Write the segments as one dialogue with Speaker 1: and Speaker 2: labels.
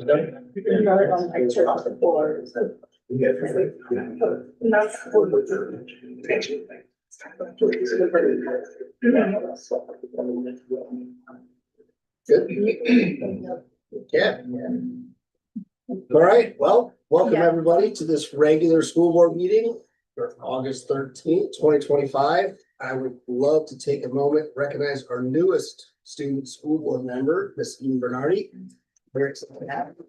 Speaker 1: You can run it on like church before.
Speaker 2: Good. Yeah. All right, well, welcome
Speaker 1: Yeah.
Speaker 2: everybody to this regular school board meeting for August 13th, 2025. I would love to take a moment, recognize our newest student school board member, Miss Eden Bernardi. Very excited to have you.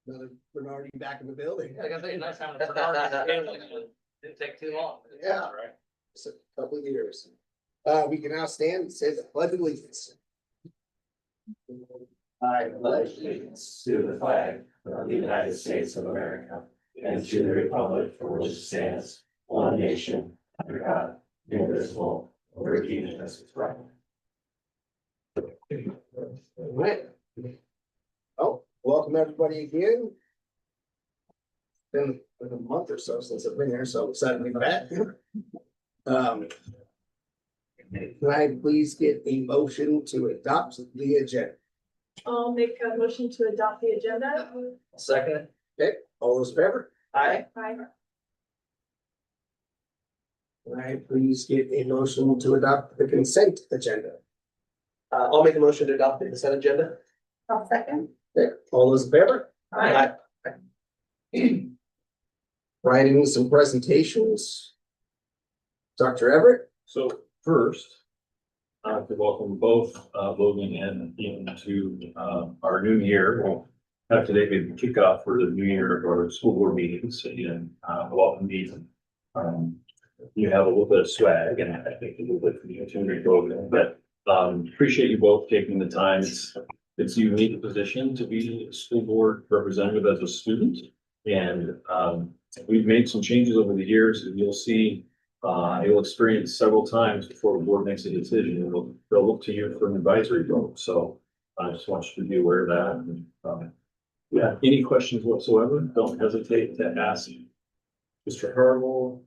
Speaker 2: Another Bernardi back in the building.
Speaker 3: I gotta say, nice having a Bernardi. Didn't take too long.
Speaker 2: Yeah.
Speaker 3: Right.
Speaker 2: It's a couple of years. We can now stand and say the pledge of allegiance.
Speaker 4: I pledge allegiance to the flag of the United States of America and to the republic for which it stands, one nation, under God, indivisible, with liberty and justice for all.
Speaker 2: Right. Oh, welcome everybody again. Been a month or so since I've been here, so I'm excited to be back. Can I please get a motion to adopt the agenda?
Speaker 1: I'll make a motion to adopt the agenda.
Speaker 3: Second.
Speaker 2: Okay, all those in favor?
Speaker 3: Aye.
Speaker 1: Aye.
Speaker 2: Can I please get a motion to adopt the consent agenda?
Speaker 3: I'll make a motion to adopt the consent agenda.
Speaker 1: I'll second.
Speaker 2: Okay, all those in favor?
Speaker 3: Aye.
Speaker 2: Writings and presentations. Dr. Everett?
Speaker 5: So first, to welcome both Logan and Ian to our new year. We'll have today be the kickoff for the new year of our school board meetings and welcome these. You have a little bit of swag and I think a little bit from you too, Logan, but appreciate you both taking the time. It's a unique position to be a school board representative as a student. And we've made some changes over the years and you'll see you'll experience several times before the board makes a decision. They'll look to you for an advisory vote. So I just want you to be aware of that. And, yeah, any questions whatsoever, don't hesitate to ask Mr. Harville,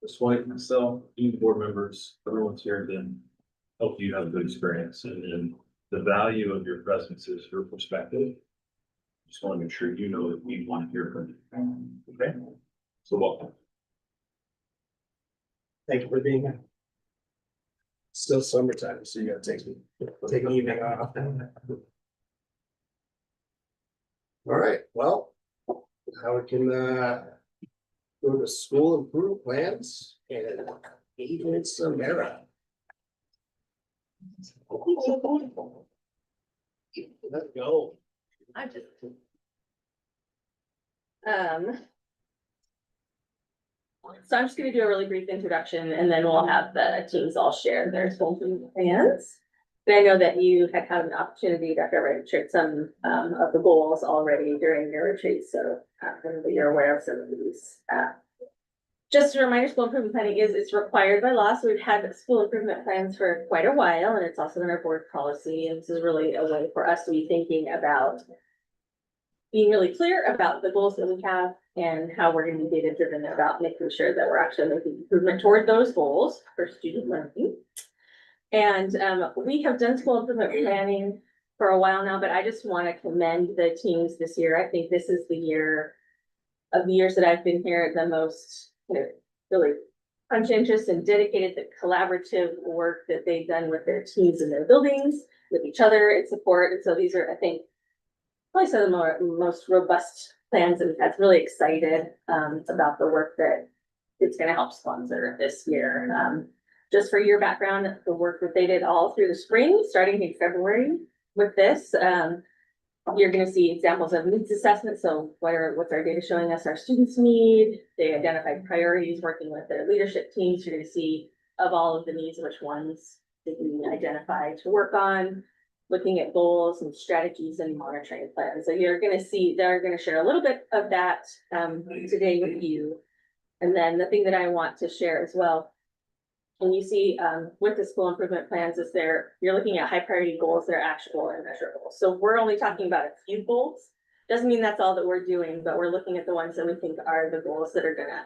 Speaker 5: Ms. White, myself, any board members, everyone's here to help you have a good experience. And the value of your presence is your perspective. Just want to make sure you know that we want to hear from you. Okay, so welcome.
Speaker 2: Thank you for being here. Still summertime, so you gotta take an evening off. All right, well, now we can go to school improvement plans and Agent Samara. Let's go.
Speaker 6: I just. So I'm just gonna do a really brief introduction and then we'll have the teams all share their school improvement plans. But I know that you had an opportunity, Dr. Wright, to share some of the goals already during your retreat, so you're aware of some of these. Just a reminder, school improvement planning it's required by law, so we've had school improvement plans for quite a while, and it's also in our board policy, and this is really a way for us to be thinking about being really clear about the goals that we have and how we're going to be data driven about making sure that we're actually making improvement toward those goals for student learning. And we have done school improvement planning for a while now, but I just want to commend the teams this year. I think this is the year of the years that I've been here the most really conscientious and dedicated, the collaborative work that they've done with their teams in their buildings, with each other and support. And so these are, I think, probably some of the most robust plans that we've had. Really excited about the work that it's going to help sponsor this year. Just for your background, the work that they did all through the spring, starting in February with this, you're going to see examples of needs assessment. So what's our data showing us our students need? They identified priorities, working with their leadership teams. You're going to see of all of the needs, which ones did we identify to work on, looking at goals and strategies and monitoring plans. So you're going to see, they're going to share a little bit of that today with you. And then the thing that I want to share as well, and you see with the school improvement plans is you're looking at high priority goals that are actionable and measurable. So we're only talking about a few goals. Doesn't mean that's all that we're doing, but we're looking at the ones that we think are the goals that are gonna,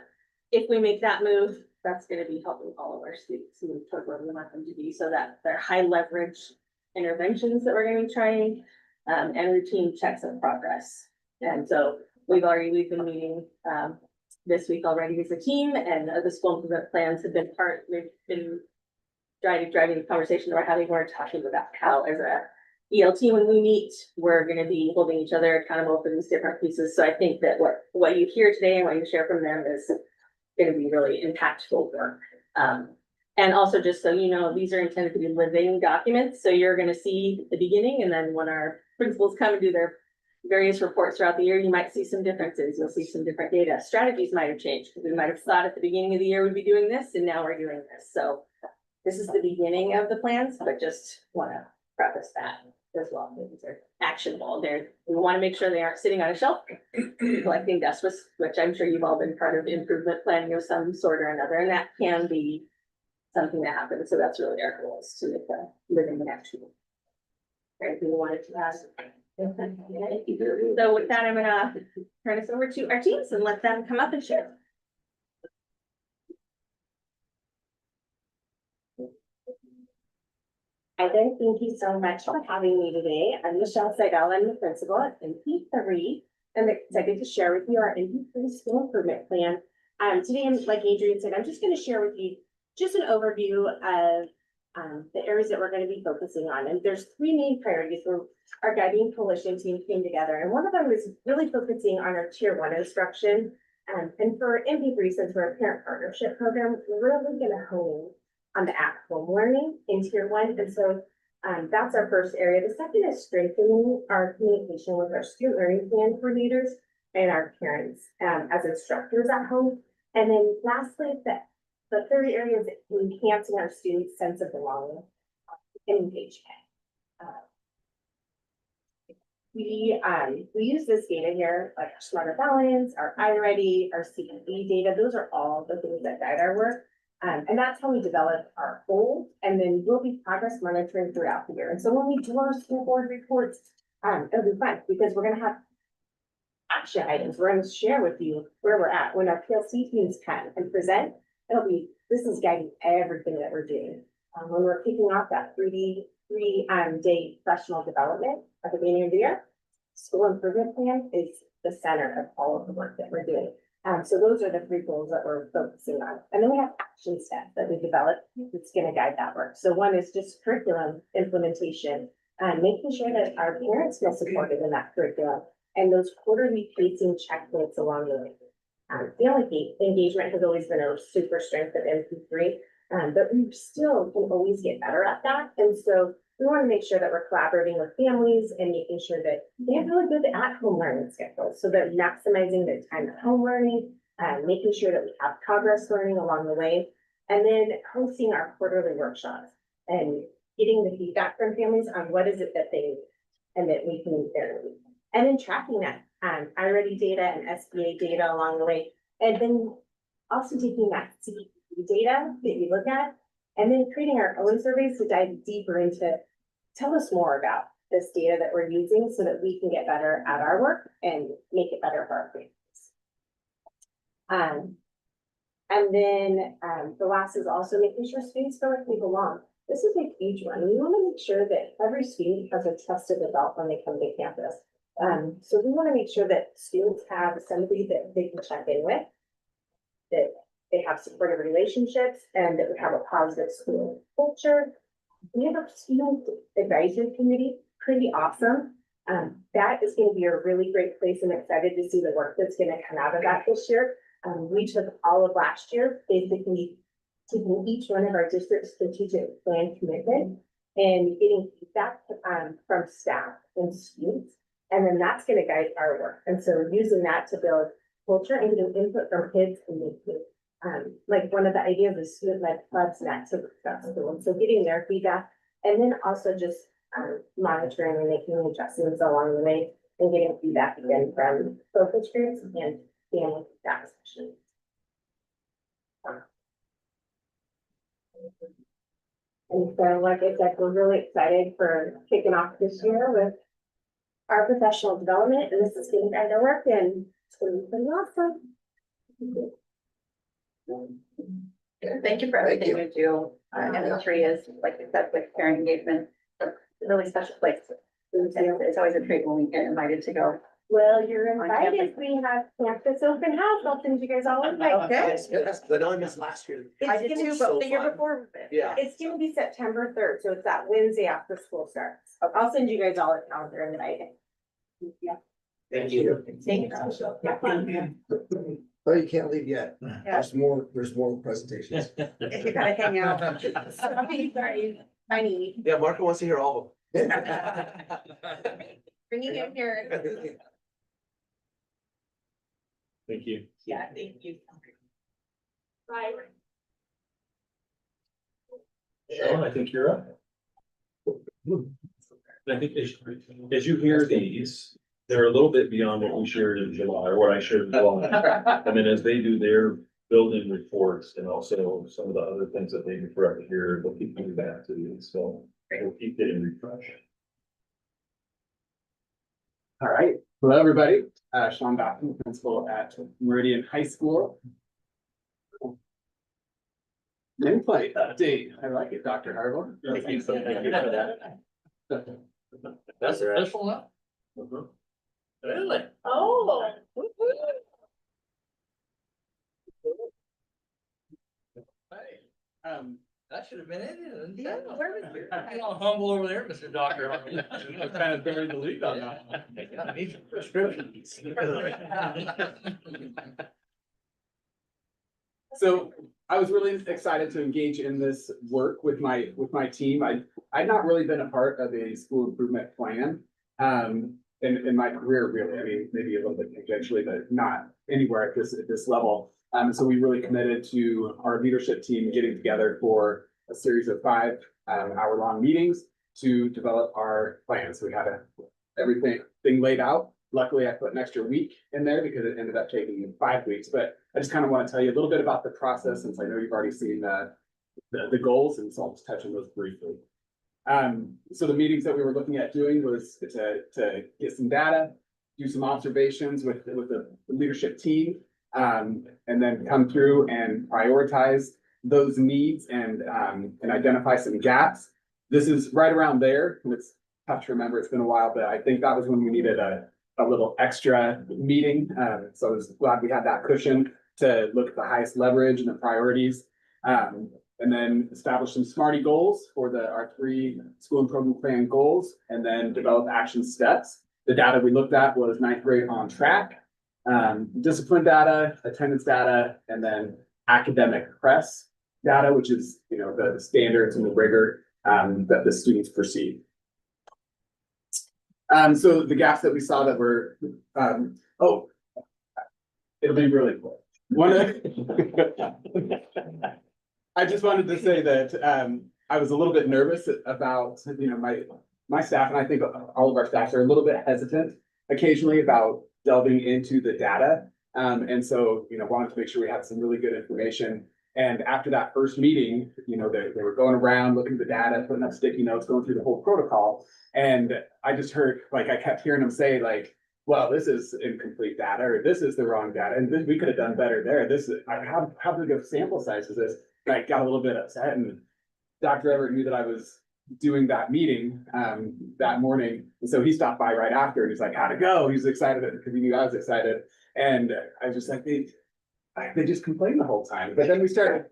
Speaker 6: if we make that move, that's gonna be helping all of our students move toward where we want them to be, so that they're high leverage interventions that we're gonna be trying, and routine checks of progress. And so we've been meeting, this week already as a team, and the school improvement plans have been we've been driving the conversation we're having, we're talking about how as a ELT, when we meet, we're gonna be holding each other accountable for these different pieces. So I think that what you hear today and what you share from them is gonna be really impactful work. And also, just so you know, these are intended to be living documents, so you're gonna see the beginning, and then when our principals come and do their various reports throughout the year, you might see some differences, you'll see some different data. Strategies might have changed, because we might have thought at the beginning of the year we'd be doing this, and now we're doing this. So this is the beginning of the plans, but just wanna preface that as well. These are actionable. We wanna make sure they aren't sitting on a shelf collecting dust, which I'm sure you've all been part of improvement planning of some sort or another, and that can be something that happens. So that's really our goal, is to make a living action. Anything you wanted to ask? So with that, I'm gonna turn this over to our teams and let them come up and share.
Speaker 7: Hi there, thank you so much for having me today. I'm Michelle Seidel, I'm the principal at MP3. I'm excited to share with you our MP3 school improvement plan. Today, like Adrian said, I'm just gonna share with you just an overview of the areas that we're gonna be focusing on. And there's three main priorities where our guiding coalition team came together. And one of them was really focusing on our tier 1 instruction. And for MP3, since we're a parent partnership program, we're really gonna hone on the at-home learning in tier 1. And so that's our first area. The second is strengthening our communication with our student learning plan coordinators and our parents as instructors at home. And then lastly, the third area is enhancing our students' sense of belonging and engagement. We use this data here, like our Smarter Balance, our iReady, our CED data. Those are all the things that guide our work. And that's how we develop our goals, and then we'll be progress monitoring throughout the year. And so when we do our school board reports, it'll be fun because we're gonna have action items. We're gonna share with you where we're at. When our PLC teams come and present, this is guiding everything that we're doing. When we're kicking off that three-day professional development at the beginning of the year, school improvement plan is the center of all of the work that we're doing. So those are the three goals that we're focusing on. And then we have action steps that we developed that's gonna guide that work. So one is just curriculum implementation, making sure that our parents feel supported in that curriculum, and those quarterly pacing checkpoints along the way. Family engagement has always been a super strength of MP3, but we still can always get better at that. And so we want to make sure that we're collaborating with families and making sure that they have really good at-home learning schedules, so that maximizing their time at home learning, making sure that we have progress learning along the way, and then hosting our quarterly workshops and getting the feedback from families on what is it that they need and that we can meet their needs. And then tracking that iReady data and SBA data along the way, and then also taking that CED data that we look at, and then creating our own surveys to dive deeper into, tell us more about this data that we're using so that we can get better at our work and make it better for our families. And then the last is also making sure students feel like we belong. This is a huge one. We want to make sure that every student has a trusted adult when they come to campus. So we want to make sure that students have somebody that they can check in with, that they have supportive relationships, and that we have a positive school culture. We have a student advisory committee, pretty awesome. That is going to be a really great place. I'm excited to see the work that's going to come out of that this year. We took all of last year, basically taking each one of our district strategic plan commitment and getting feedback from staff and students. And then that's going to guide our work. And so we're using that to build culture and getting input from kids and youth. Like one of the ideas is student-led clubs and activities. So getting their feedback, and then also just monitoring and making adjustments along the way, and getting feedback again from focus groups and family feedback sessions. And so, like I said, we're really excited for kicking off this year with our professional development, and this is getting guide our work, and it's going to be pretty awesome.
Speaker 8: Thank you for everything you do. And the three is, like you said, with parent engagement,
Speaker 6: really special place. It's always a treat when we get invited to go.
Speaker 7: Well, you're
Speaker 6: On
Speaker 7: invited.
Speaker 6: campus.
Speaker 7: We have campus open house. I'll send you guys all invites.
Speaker 2: I know I missed last year.
Speaker 7: It's gonna be
Speaker 2: but the year
Speaker 7: before.
Speaker 2: Yeah.
Speaker 7: It's gonna be September 3rd, so it's that Wednesday after school starts. I'll send you guys all a calendar invite. Yeah.
Speaker 2: Thank you.
Speaker 7: Thank you.
Speaker 2: Oh, you can't leave yet.
Speaker 7: Yeah.
Speaker 2: There's more presentations.
Speaker 7: You gotta hang out. Sorry, funny.
Speaker 2: Yeah, Marco wants to hear all of them.
Speaker 7: Bringing him here.
Speaker 5: Thank you.
Speaker 7: Yeah, thank you.
Speaker 1: Bye.
Speaker 5: Sean, I think you're up. I think as you hear these, they're a little bit beyond what we shared in July, or what I shared in July. And then as they do their building reports and also some of the other things that they refer to here, they'll keep coming back to these, so we'll keep getting refreshed.
Speaker 8: All right, hello, everybody. Sean Dockman, principal at Meridian High School. Nameplate update. I like it, Dr. Harville.
Speaker 5: Thank you.
Speaker 8: Thank you for that.
Speaker 3: That's official now?
Speaker 5: Mhm.
Speaker 3: Really?
Speaker 1: Oh.
Speaker 3: That should have been in.
Speaker 7: Yeah, where was your-
Speaker 3: You're all humble over there, Mr. Doctor.
Speaker 8: I kind of buried the lead on that one.
Speaker 3: Yeah, I need some prescriptions.
Speaker 8: So I was really excited to engage in this work with my team. I'd not really been a part of a school improvement plan. In my career, really, I mean, maybe a little bit tangentially, but not anywhere at this level. So we really committed to our leadership team getting together for a series of 5 hour-long meetings to develop our plan. So we had everything laid out. Luckily, I put an extra week in there because it ended up taking 5 weeks. But I just kind of want to tell you a little bit about the process, since I know you've already seen the goals, and so I'll just touch on those briefly. So the meetings that we were looking at doing was to get some data, do some observations with the leadership team, and then come through and prioritize those needs and identify some gaps. This is right around there, and it's tough to remember, it's been a while, but I think that was when we needed a little extra meeting. So I was glad we had that cushion to look at the highest leverage and the priorities. And then establish some SMARTY goals for our 3 school improvement plan goals, and then develop action steps. The data we looked at was 9th grade on track, discipline data, attendance data, and then academic press data, which is, the standards and the rigor that the students perceive. So the gaps that we saw that were, it'll be really cool. I just wanted to say that I was a little bit nervous about, my staff, and I think all of our staff are a little bit hesitant occasionally about delving into the data. And so, wanted to make sure we had some really good information. And after that first meeting, they were going around looking at the data, putting up sticky notes, going through the whole protocol. And I just heard, I kept hearing them say, well, this is incomplete data, or this is the wrong data, and we could have done better there. This is, how big of sample size is this? And I got a little bit upset, and Dr. Everett knew that I was doing that meeting that morning. And so he stopped by right after, and he's like, how'd it go? He's excited because he knew I was excited. And I was just like, they just complained the whole time. But then we started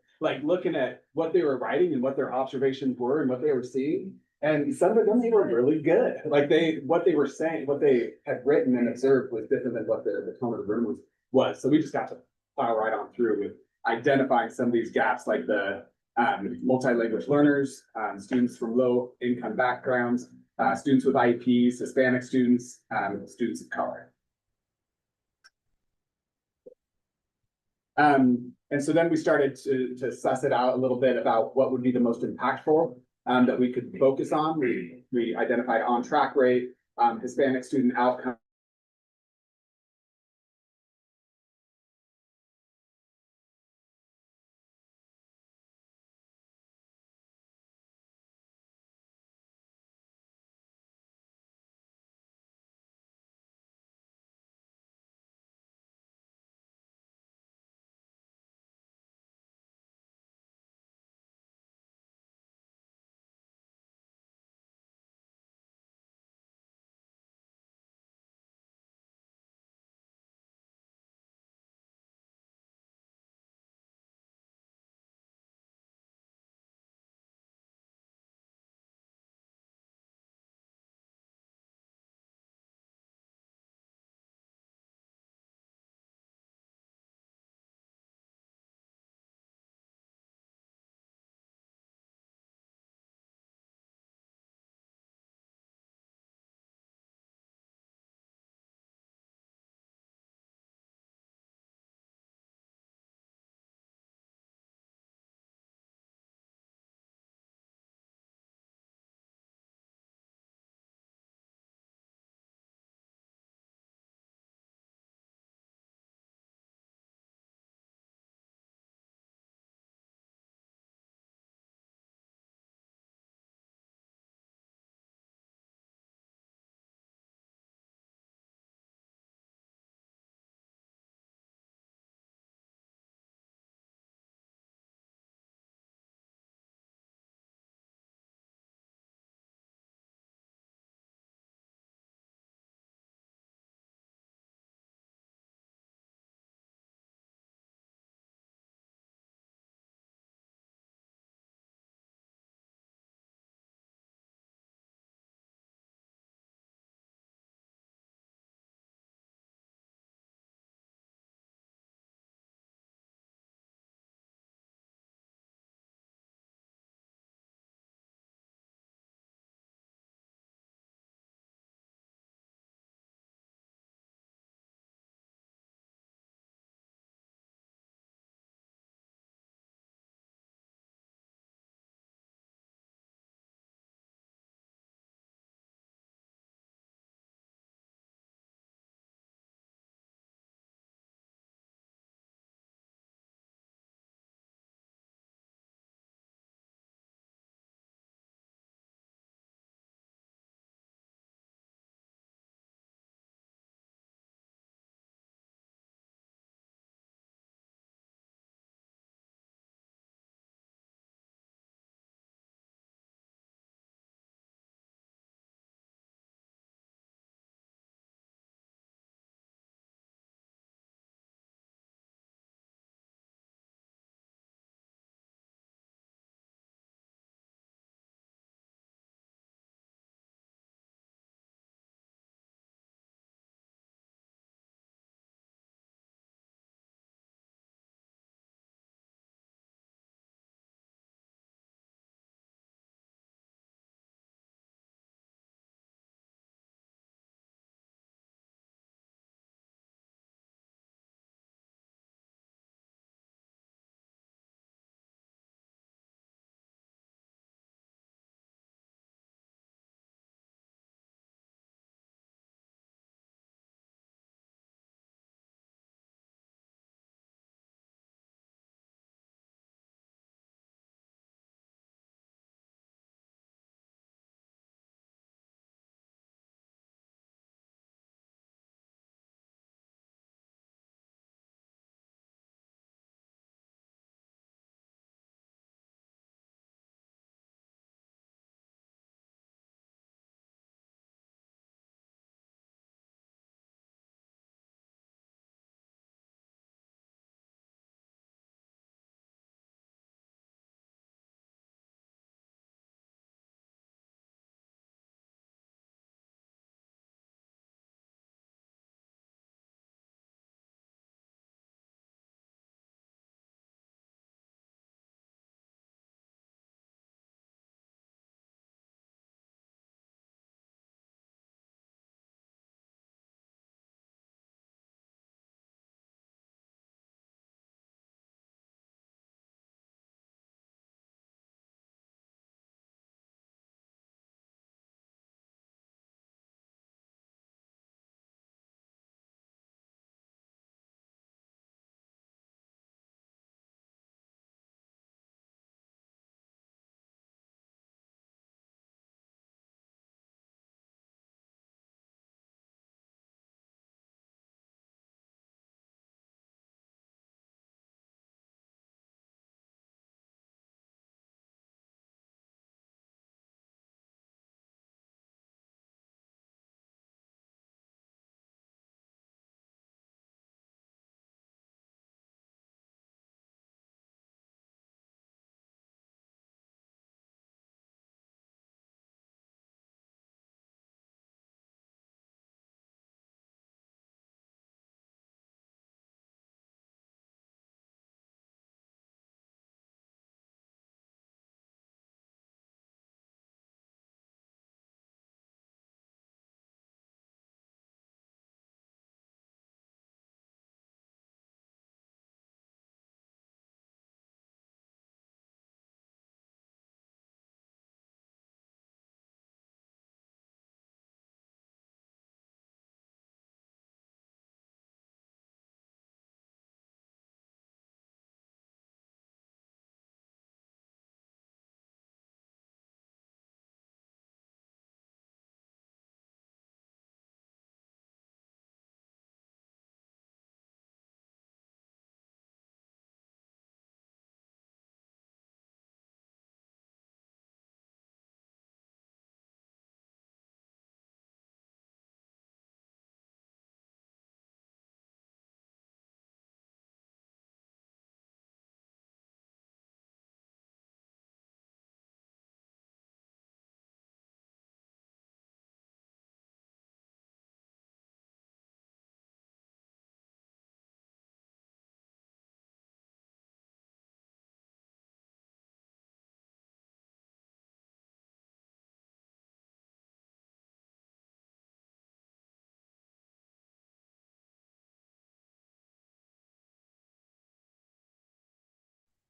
Speaker 8: looking at what they were writing and what their observations were and what they were seeing. And some of them, they were really good. What they were saying, what they had written and observed was different than what the tone of the room was. So we just got to plow right on through with identifying some of these gaps, like the multi-language learners, students from low income backgrounds, students with IEPs, Hispanic students, students of color. And so then we started to suss it out a little bit about what would be the most impactful that we could focus on. We identified on track rate, Hispanic student outcome,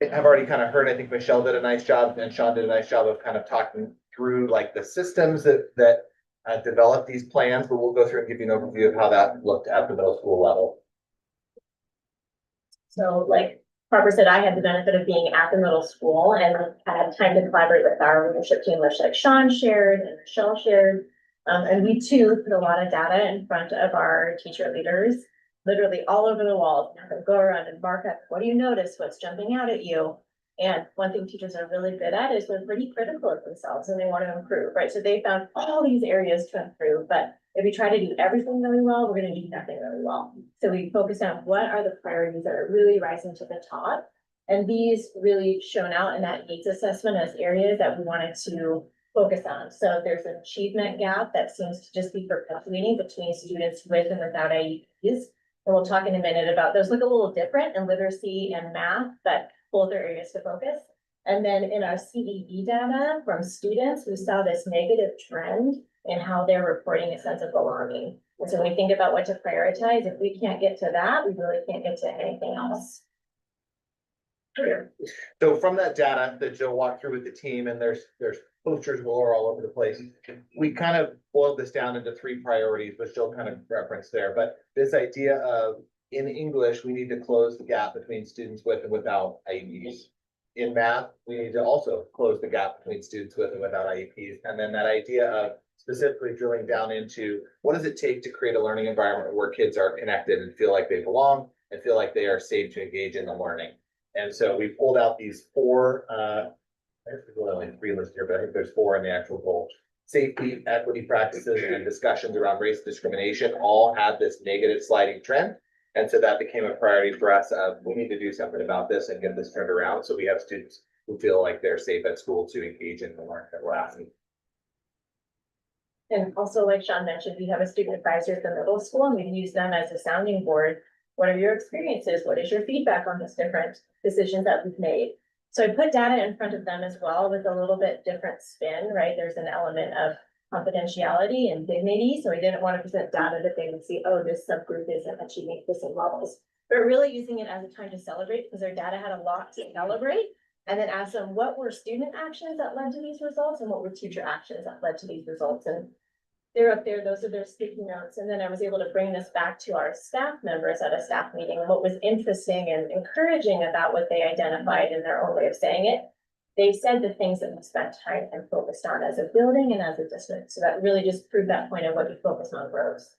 Speaker 9: have already kind of heard, I think Michelle did a nice job and Sean did a nice job of kind of talking through like the systems that develop these plans, but we'll go through and give you an overview of how that looked at the middle school level.
Speaker 7: So like Barbara said, I had the benefit of being at the middle school and I had time to collaborate with our leadership team, which like Sean shared and Michelle shared. And we too put a lot of data in front of our teacher leaders, literally all over the walls. And have them go around and mark up, what do you notice? What's jumping out at you? And one thing teachers are really good at is they're pretty critical of themselves and they want to improve, right? So they found all these areas to improve, but if we try to do everything really well, we're going to do nothing really well. So we focus on what are the priorities that are really rising to the top. And these really shown out in that needs assessment as areas that we wanted to focus on. So there's an achievement gap that seems to just be perpetuating between students with and without IEPs. And we'll talk in a minute about those look a little different in literacy and math, but both are areas to focus. And then in our CEE data from students, we saw this negative trend in how they're reporting a sense of belonging. And so when we think about what to prioritize, if we can't get to that, we really can't get to anything else.
Speaker 9: So from that data that Jill walked through with the team, and there's posters galore all over the place, we kind of boiled this down into 3 priorities, which Jill kind of referenced there. But this idea of in English, we need to close the gap between students with and without IEPs. In math, we need to also close the gap between students with and without IEPs. And then that idea of specifically drilling down into what does it take to create a learning environment where kids are connected and feel like they belong and feel like they are safe to engage in the learning. And so we pulled out these 4, there's only 3 listed here, but I think there's 4 in the actual goal. Safety, equity practices, and discussions around race discrimination all had this negative sliding trend. And so that became a priority for us of we need to do something about this and get this turned around. So we have students who feel like they're safe at school to engage in the learning that we're asking.
Speaker 7: And also, like Sean mentioned, we have a student advisor at the middle school and we use them as a sounding board. What are your experiences? What is your feedback on these different decisions that we've made? So I put data in front of them as well with a little bit different spin, right? There's an element of confidentiality and dignity. So we didn't want to present data that they would see, oh, this subgroup isn't achieving the same levels, but really using it as a time to celebrate because our data had a lot to celebrate. And then ask them what were student actions that led to these results and what were teacher actions that led to these results. And they're up there, those are their sticky notes. And then I was able to bring this back to our staff members at a staff meeting. And what was interesting and encouraging about what they identified in their own way of saying it, they said the things that we spent time and focused on as a building and as a district. So that really just proved that point of what you focus on grows.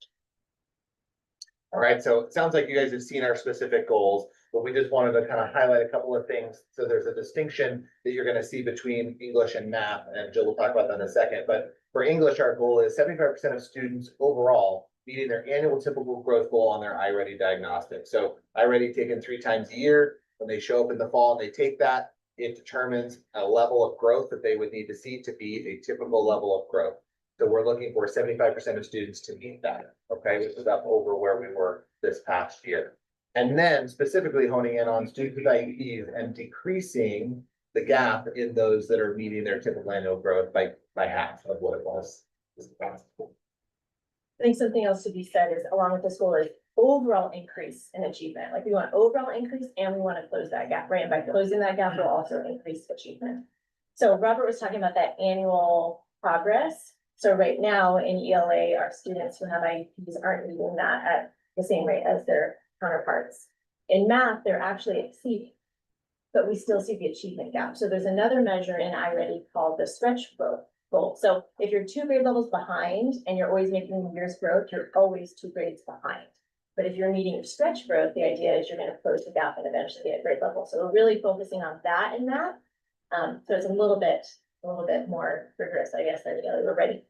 Speaker 9: All right, so it sounds like you guys have seen our specific goals, but we just wanted to kind of highlight a couple of things. So there's a distinction that you're going to see between English and math, and Jill will talk about that in a second. But for English, our goal is 75% of students overall meeting their annual typical growth goal on their iReady diagnostic. So iReady taken 3 times a year. When they show up in the fall and they take that, it determines a level of growth that they would need to see to be a typical level of growth. So we're looking for 75% of students to meet that, okay, which is up over where we were this past year. And then specifically honing in on students with IEPs and decreasing the gap in those that are meeting their typical annual growth by half of what it was this past.
Speaker 7: I think something else to be said is along with this goal is overall increase in achievement. Like we want overall increase and we want to close that gap, right? And by closing that gap, we'll also increase achievement. So Robert was talking about that annual progress. So right now in ELA, our students who have IEPs aren't meeting that at the same rate as their counterparts. In math, they're actually exceeding, but we still see the achievement gap. So there's another measure in iReady called the stretch growth goal. So if you're 2 grade levels behind and you're always making the year's growth, you're always 2 grades behind. But if you're meeting your stretch growth, the idea is you're going to close the gap and eventually get grade level. So we're really focusing on that in math. So it's a little bit more rigorous, I guess, than we're ready.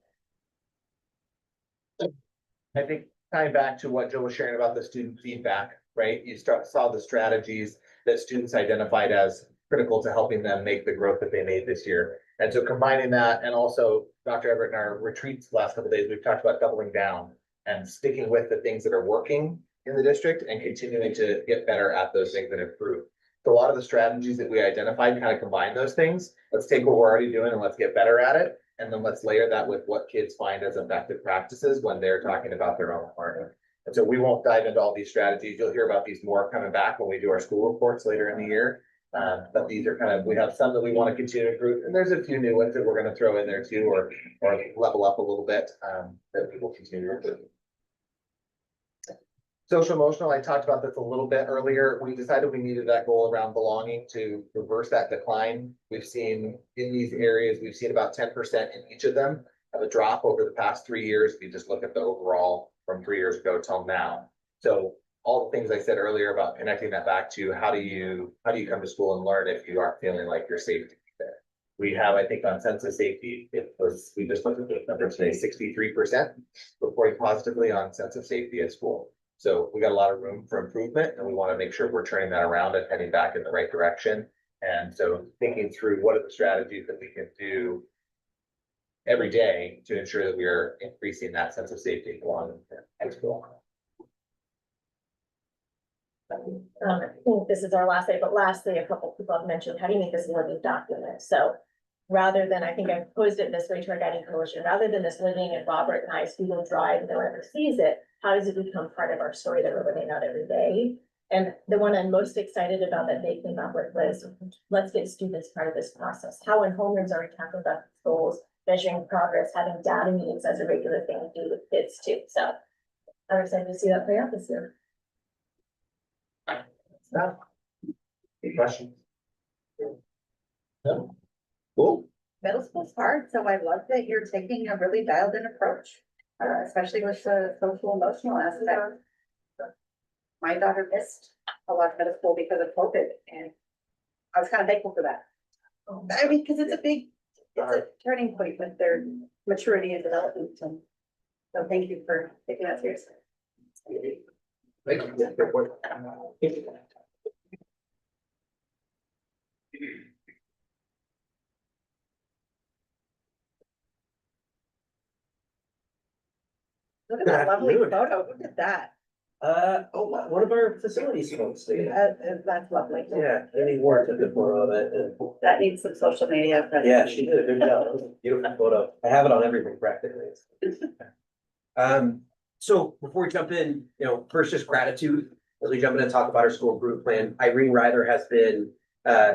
Speaker 9: I think tying back to what Jill was sharing about the student feedback, right? You saw the strategies that students identified as critical to helping them make the growth that they made this year. And so combining that, and also Dr. Everett in our retreats the last couple of days, we've talked about doubling down and sticking with the things that are working in the district and continuing to get better at those things and improve. So a lot of the strategies that we identified kind of combine those things. Let's take what we're already doing and let's get better at it. And then let's layer that with what kids find as effective practices when they're talking about their own learning. And so we won't dive into all these strategies. You'll hear about these more coming back when we do our school reports later in the year. But these are kind of, we have some that we want to continue to improve, and there's a few new ones that we're gonna throw in there too, or level up a little bit, that we will continue to improve. Social emotional, I talked about this a little bit earlier. We decided we needed that goal around belonging to reverse that decline. We've seen in these areas, we've seen about 10% in each of them of a drop over the past 3 years. If you just look at the overall from 3 years ago till now. So all the things I said earlier about connecting that back to how do you come to school and learn if you aren't feeling like you're safe to be there? We have, I think, on sense of safety, we just looked at the number today, 63% reporting positively on sense of safety at school. So we got a lot of room for improvement, and we want to make sure we're turning that around and heading back in the right direction. And so thinking through what are the strategies that we can do every day to ensure that we are increasing that sense of safety and belonging at school.
Speaker 7: I think this is our last day, but lastly, a couple people have mentioned, how do you make this a living document? So rather than, I think I've posed it this way to our guiding coalition, rather than this living in Robert and I's Google Drive, no one ever sees it, how does it become part of our story that we're living out every day? And the one I'm most excited about that they came up with was, let's get students part of this process. How in homerooms are we talking about goals, measuring progress, having data meetings as a regular thing to do with kids too. So I'm excited to see that play out this year.
Speaker 9: Any questions? No?
Speaker 2: Cool.
Speaker 10: Middle school's hard, so I love that you're taking a really dialed in approach, especially with the social emotional aspect. My daughter missed a lot of middle school because of COVID, and I was kind of thankful for that. I mean, because it's a turning point with their maturity and development, and so thank you for taking that seriously.
Speaker 2: Thank you.
Speaker 10: Look at that
Speaker 2: Good
Speaker 10: lovely
Speaker 2: afternoon.
Speaker 10: photo, look at that,
Speaker 2: One of our facilities folks,
Speaker 10: that's lovely.
Speaker 2: yeah, Amy Ward took a photo of it, and
Speaker 10: That needs some social media.
Speaker 2: yeah, she did a good job. It was a beautiful photo. I have it on everything practically. So before we jump in, first just gratitude as we jump in and talk about our school improvement plan. Irene Ryder has been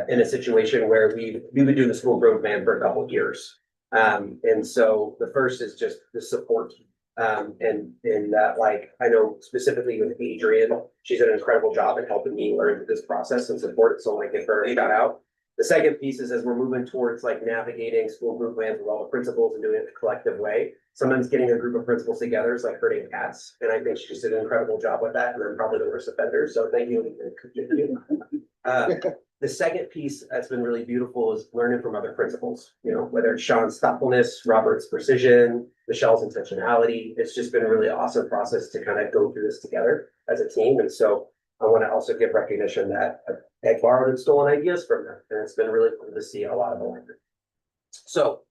Speaker 2: in a situation where we've been doing the school improvement plan for a couple of years. And so the first is just the support. And that, like, I know specifically with Adrian, she's done an incredible job in helping me learn this process and support it. So I give her a shout out. The second piece is as we're moving towards like navigating school group plans with all the principals and doing it in a collective way, sometimes getting a group of principals together is like herding cats. And I think she just did an incredible job with that. And I'm probably the worst offender. So thank you. The second piece that's been really beautiful is learning from other principals, whether it's Sean's thoughtfulness, Robert's precision, Michelle's intentionality. It's just been a really awesome process to kind of go through this together as a team. And so I want to also give recognition that I borrowed and stolen ideas from them. And it's been really cool to see a lot of alignment. So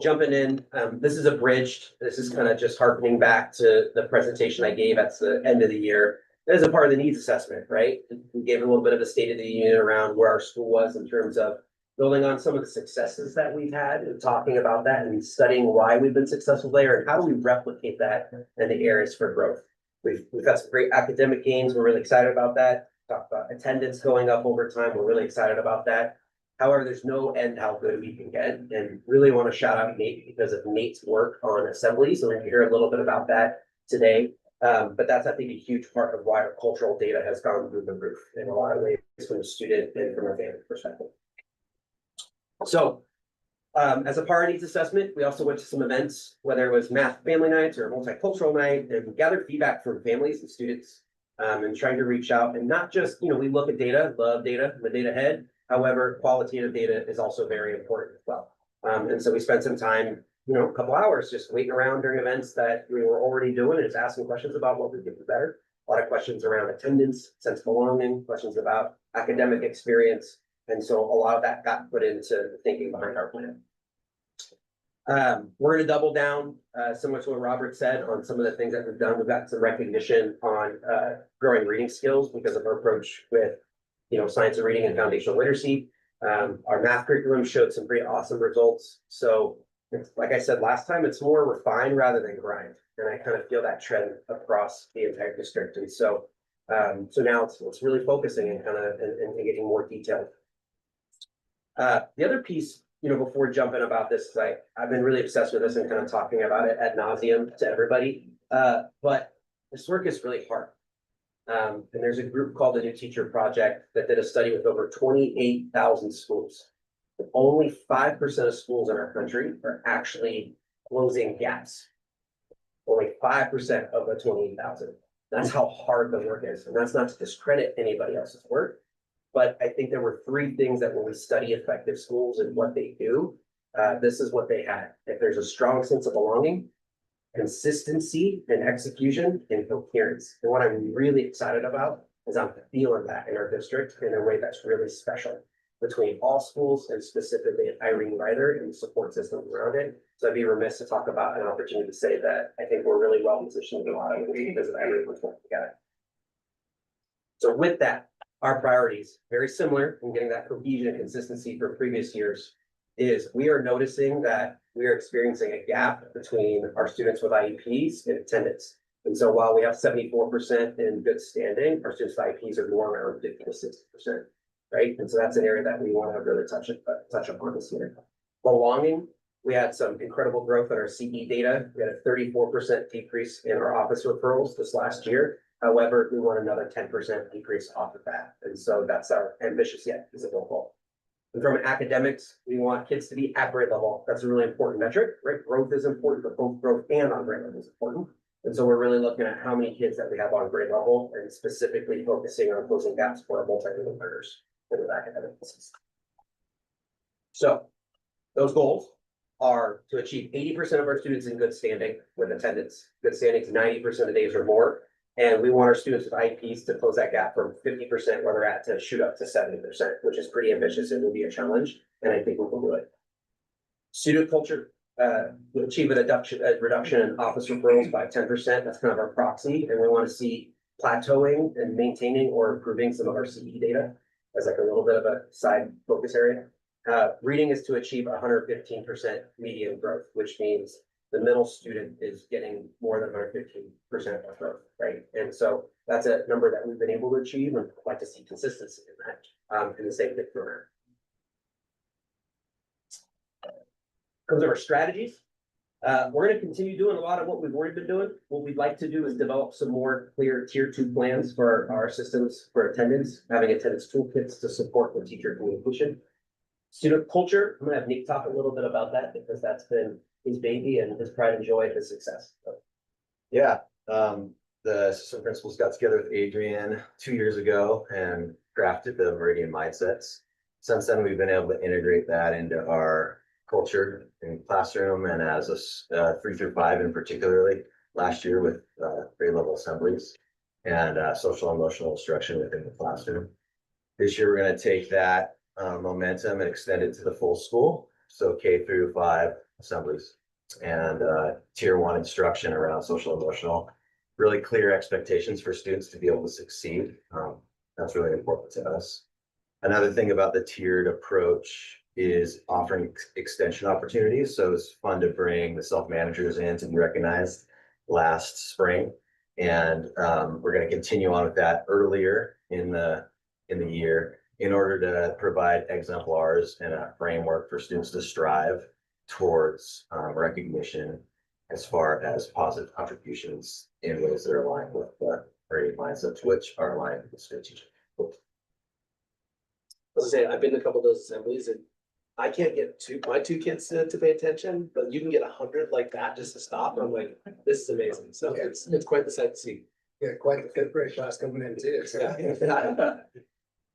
Speaker 2: jumping in, this is abridged. This is kind of just harkening back to the presentation I gave at the end of the year. As a part of the needs assessment, right? We gave a little bit of a state of the union around where our school was in terms of building on some of the successes that we've had and talking about that and studying why we've been successful there and how do we replicate that in the areas for growth. We've got some great academic gains. We're really excited about that. Talk about attendance going up over time. We're really excited about that. However, there's no end how good we can get. And really want to shout out Nate because of Nate's work on assembly. So we're going to hear a little bit about that today. But that's, I think, a huge part of why our cultural data has gone through the roof in a lot of ways from a student and from a family perspective. So as a part of needs assessment, we also went to some events, whether it was math family nights or multicultural night, and gathered feedback from families and students and trying to reach out and not just, we look at data, love data, I'm a data head. However, qualitative data is also very important as well. And so we spent some time a couple hours just waiting around during events that we were already doing and just asking questions about what we could do better. A lot of questions around attendance, sense of belonging, questions about academic experience. And so a lot of that got put into the thinking behind our plan. We're going to double down, similar to what Robert said, on some of the things that we've done. We've got some recognition on growing reading skills because of our approach with, science of reading and foundational literacy. Our math curriculum showed some pretty awesome results. So like I said last time, it's more refine rather than grind. And I kind of feel that trend across the entire district. And so now it's really focusing and kind of and getting more detailed.
Speaker 11: The other piece, before jumping about this, I've been really obsessed with this and kind of talking about it ad nauseum to everybody. But this work is really hard. And there's a group called the New Teacher Project that did a study with over 28,000 schools. Only 5% of schools in our country are actually closing gaps. Only 5% of the 28,000. That's how hard the work is. And that's not to discredit anybody else's work. But I think there were three things that when we study effective schools and what they do, this is what they had. If there's a strong sense of belonging, consistency and execution, and coherence. And what I'm really excited about is I'm feeling that in our district in a way that's really special between all schools and specifically at Irene Ryder and the support systems around it. So I'd be remiss to talk about an opportunity to say that I think we're really well positioned in a lot of ways because of everyone's working together. So with that, our priorities, very similar in getting that cohesion and consistency from previous years, is we are noticing that we are experiencing a gap between our students with IEPs and attendance. And so while we have 74% in good standing, our students with IEPs are more around 50 to 60%, right? And so that's an area that we want to really touch upon this year. Belonging, we had some incredible growth in our CE data. We had a 34% decrease in our office referrals this last year. However, we want another 10% decrease off of that. And so that's our ambitious yet visible goal. And from academics, we want kids to be at grade level. That's a really important metric, right? Growth is important, but both growth and on grade level is important. And so we're really looking at how many kids that we have on grade level and specifically focusing on closing gaps for our multilingual learners in the academic business. So those goals are to achieve 80% of our students in good standing with attendance. Good standing is 90% of days or more. And we want our students with IEPs to close that gap from 50% where they're at to shoot up to 70%, which is pretty ambitious and will be a challenge. And I think we can do it. Student culture, will achieve a reduction in office referrals by 10%. That's kind of our proxy. And we want to see plateauing and maintaining or improving some of our CE data as like a little bit of a side focus area. Reading is to achieve 115% median growth, which means the middle student is getting more than 115% of growth, right? And so that's a number that we've been able to achieve and I'd like to see consistency in that, and the same thing for comes our strategies. We're going to continue doing a lot of what we've already been doing. What we'd like to do is develop some more clear tier 2 plans for our systems for attendance, having attendance toolkits to support the teacher communication. Student culture, I'm gonna have Nick talk a little bit about that because that's been his baby and his pride and joy, his success.
Speaker 12: Yeah, the assistant principals got together with Adrian 2 years ago and crafted the MERIDIAN mindsets. Since then, we've been able to integrate that into our culture in classroom and as a 3 through 5 in particularly last year with grade level assemblies and social emotional instruction within the classroom. This year, we're going to take that momentum and extend it to the full school. So K through 5 assemblies and tier 1 instruction around social emotional, really clear expectations for students to be able to succeed. That's really important to us. Another thing about the tiered approach is offering extension opportunities. So it's fun to bring the self-managers in to be recognized last spring. And we're going to continue on with that earlier in the year in order to provide exemplars and a framework for students to strive towards recognition as far as positive contributions in ways that are aligned with the MERIDIAN mindsets, which are aligned with the strategic.
Speaker 2: As I say, I've been to a couple of those assemblies and I can't get my two kids to pay attention, but you can get 100 like that just to stop. And I'm like, this is amazing. So it's quite the sight to see. Yeah, quite the fifth grade class coming in too. So.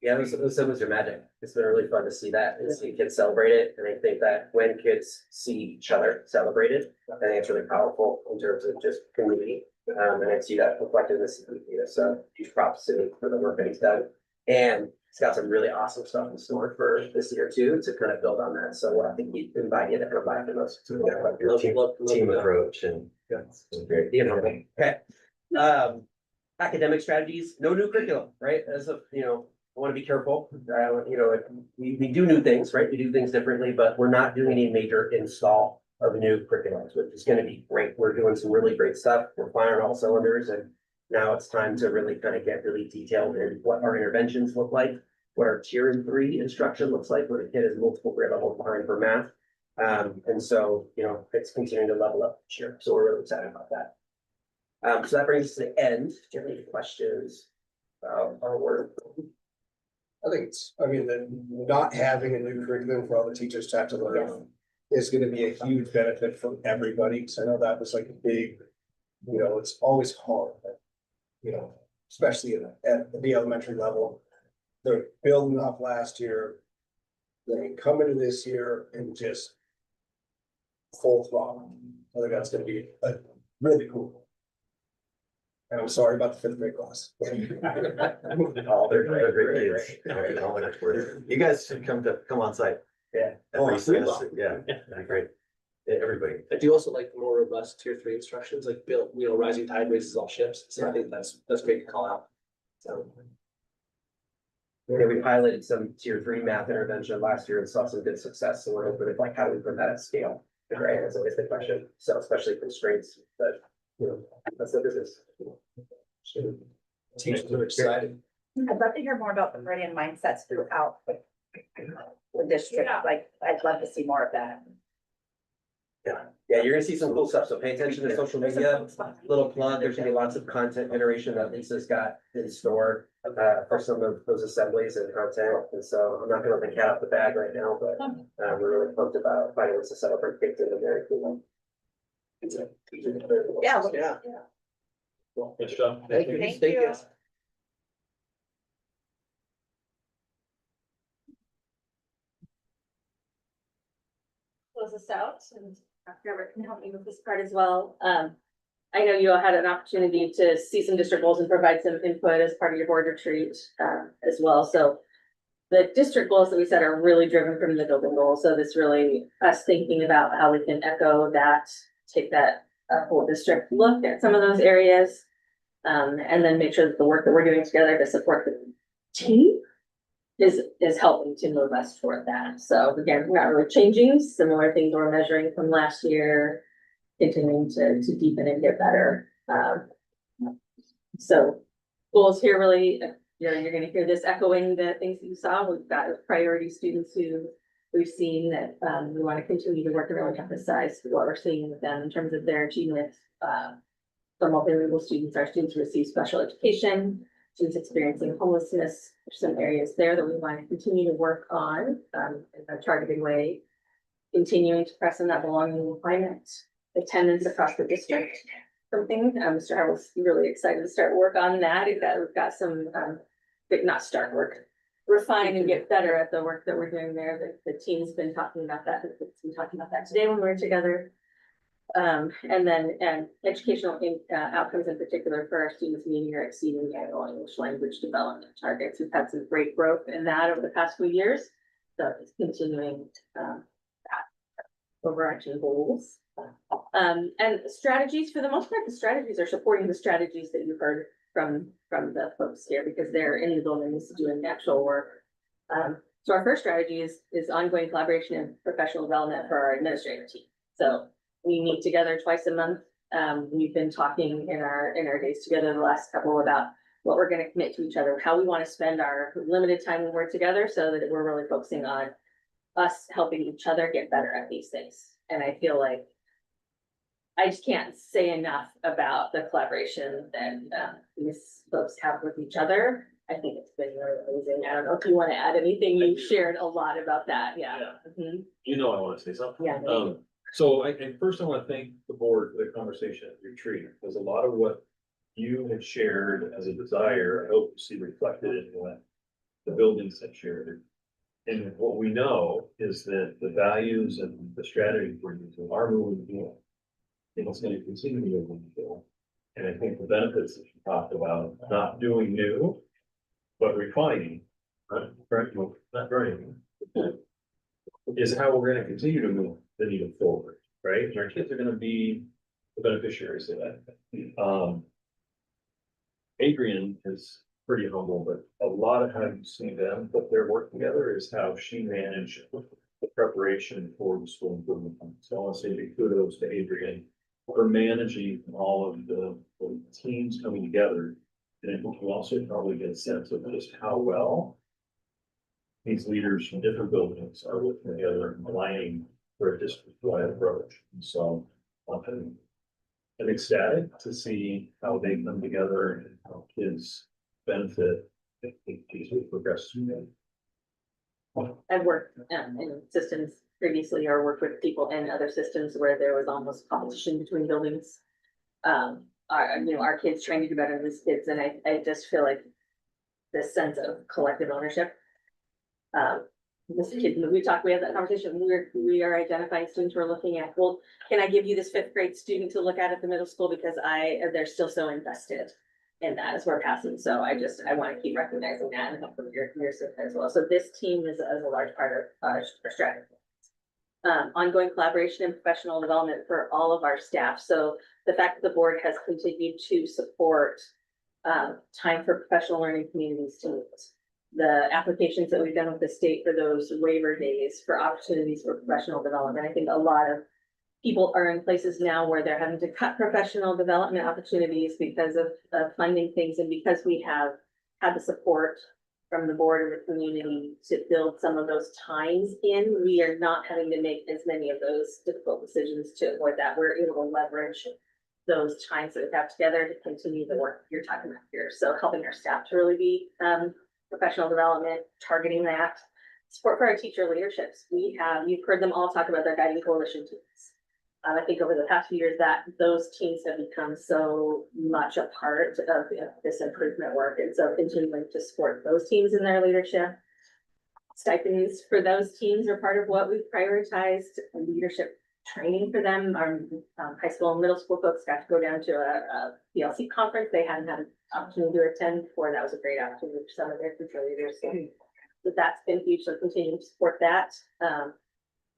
Speaker 11: Yeah, those assemblies are magic. It's been really fun to see that and see kids celebrate it. And I think that when kids see each other celebrated, I think it's really powerful in terms of just community. And I see that reflected in this data. So huge props to him for the work that he's done. And he's got some really awesome stuff in store for this year too, to kind of build on that. So I think we invite you to come by for those.
Speaker 12: Team approach and
Speaker 11: great. Okay. Academic strategies, no new curriculum, right? As of, I want to be careful. We do new things, right? We do things differently, but we're not doing any major install of new curriculums, which is going to be great. We're doing some really great stuff. We're firing all cylinders, and now it's time to really kind of get really detailed in what our interventions look like. what our tier 3 instruction looks like when a kid is multiple grade levels behind for math. And so, it's continuing to level up this year. So we're really excited about that. So that brings us to the end. Do you have any questions about our work?
Speaker 2: I think that not having a new curriculum for all the teachers to have to learn is gonna be a huge benefit for everybody. So I know that was like a big, it's always hard, but, especially at the elementary level. They're building up last year. They come into this year and just full throttle. I think that's gonna be really cool. And I'm sorry about the 5th grade class.
Speaker 12: Oh, they're great kids. You guys should come on site.
Speaker 11: Yeah.
Speaker 12: Every semester, yeah, that'd be great. Yeah, everybody.
Speaker 13: I do also like the more robust tier 3 instructions, like built, rising tide raises all ships. So I think that's great to call out. So.
Speaker 11: Yeah, we piloted some tier 3 math intervention last year and saw some good success. So we're hoping to how do we put that at scale? Right, that's always the question. So especially constraints, but that's the business.
Speaker 2: Teachers are excited.
Speaker 10: I'd love to hear more about the Meridian mindsets throughout the district.
Speaker 1: Yeah.
Speaker 10: Like, I'd love to see more of that.
Speaker 11: Yeah, you're gonna see some cool stuff. So pay attention to social media. Little plug, there's gonna be lots of content generation that Lisa's got in store for some of those assemblies and content. And so I'm not gonna let the cat out the bag right now, but we're really pumped about finding ways to celebrate kids in a very cool way.
Speaker 10: Yeah.
Speaker 2: Yeah.
Speaker 5: Good job.
Speaker 2: Thank you.
Speaker 10: Thank you.
Speaker 6: Close this out, and Dr. Everett can help me with this part as well. I know you all had an opportunity to see some district goals and provide some input as part of your board retreat, as well. So the district goals that we set are really driven from the building goals. So this really us thinking about how we can echo that, take that whole district look at some of those areas. And then make sure that the work that we're doing together to support the team is helping to move us toward that. So again, we're not really changing, similar things we're measuring from last year, continuing to deepen and get better. So goals here really, you're gonna hear this echoing the things that you saw. We've got priority students who we've seen that we want to continue to work and really emphasize what we're seeing with them in terms of their achievements. For multilingual students, our students who receive special education, students experiencing homelessness. There's some areas there that we want to continue to work on in a targeted way. Continuing to press on that belonging requirement, attendance across the district. Something, Mr. Howard was really excited to start work on that. We've got some, not start work, refine and get better at the work that we're doing there. The team's been talking about that. It's been talking about that today when we were together. And then educational outcomes in particular for our students meeting or exceeding the annual English language development targets. We've had some great growth in that over the past few years. So it's continuing that overarching goals. And strategies, for the most part, the strategies are supporting the strategies that you've heard from the folks here because they're in the buildings doing the actual work. So our first strategy is ongoing collaboration and professional development for our administrative team. So we meet together twice a month. We've been talking in our days together the last couple about what we're going to commit to each other, how we want to spend our limited time when we're together so that we're really focusing on us helping each other get better at these things. And I feel like I just can't say enough about the collaboration that these folks have with each other. I think it's been really amazing. I don't know if you want to add anything. You shared a lot about that. Yeah. Mhm.
Speaker 5: I want to say something.
Speaker 6: Yeah.
Speaker 5: So first I want to thank the board for the conversation at retreat, because a lot of what you had shared as a desire, I hope to see reflected in what the buildings have shared. And what we know is that the values and the strategy for using are moving the needle. And it's going to continue to move the needle. And I think the benefits that you talked about, not doing new, but refining, correct, not running, is how we're going to continue to move the needle forward, right? And our kids are going to be the beneficiaries of that. Adrian is pretty humble, but a lot of how you see them put their work together is how she managed the preparation for the school improvement plan. So I want to say big kudos to Adrian for managing all of the teams coming together. And I think you also probably get a sense of just how well these leaders from different buildings are working together and aligning for a district-wide approach. And so I'm ecstatic to see how they come together and how kids benefit if these will progress.
Speaker 6: I've worked in systems previously or worked with people in other systems where there was almost competition between buildings. Our kids trying to do better than these kids, and I just feel like this sense of collective ownership. This kid, we had that conversation, we are identifying students we're looking at, well, can I give you this fifth grade student to look at the middle school because they're still so invested in that as we're passing, so I want to keep recognizing that and help with your as well. So this team is a large part of our strategy. Ongoing collaboration and professional development for all of our staff. So the fact that the board has continued to support time for professional learning communities teams. The applications that we've done with the state for those waiver days for opportunities for professional development. I think a lot of people are in places now where they're having to cut professional development opportunities because of funding things, and because we have had the support from the board and the community to build some of those times in, we are not having to make as many of those difficult decisions to avoid that. We're able to leverage those times that we have together to continue the work you're talking about here. So helping our staff to really be professional development, targeting that. Support for our teacher leaderships. You've heard them all talk about their guiding coalition teams. I think over the past few years that those teams have become so much a part of this improvement work. And so continuing to support those teams in their leadership. Stipends for those teams are part of what we've prioritized. Leadership training for them. Our high school and middle school folks got to go down to a PLC conference. They hadn't had an opportunity to attend before. That was a great opportunity for some of their future leaders. So that's been huge. So continuing to support that.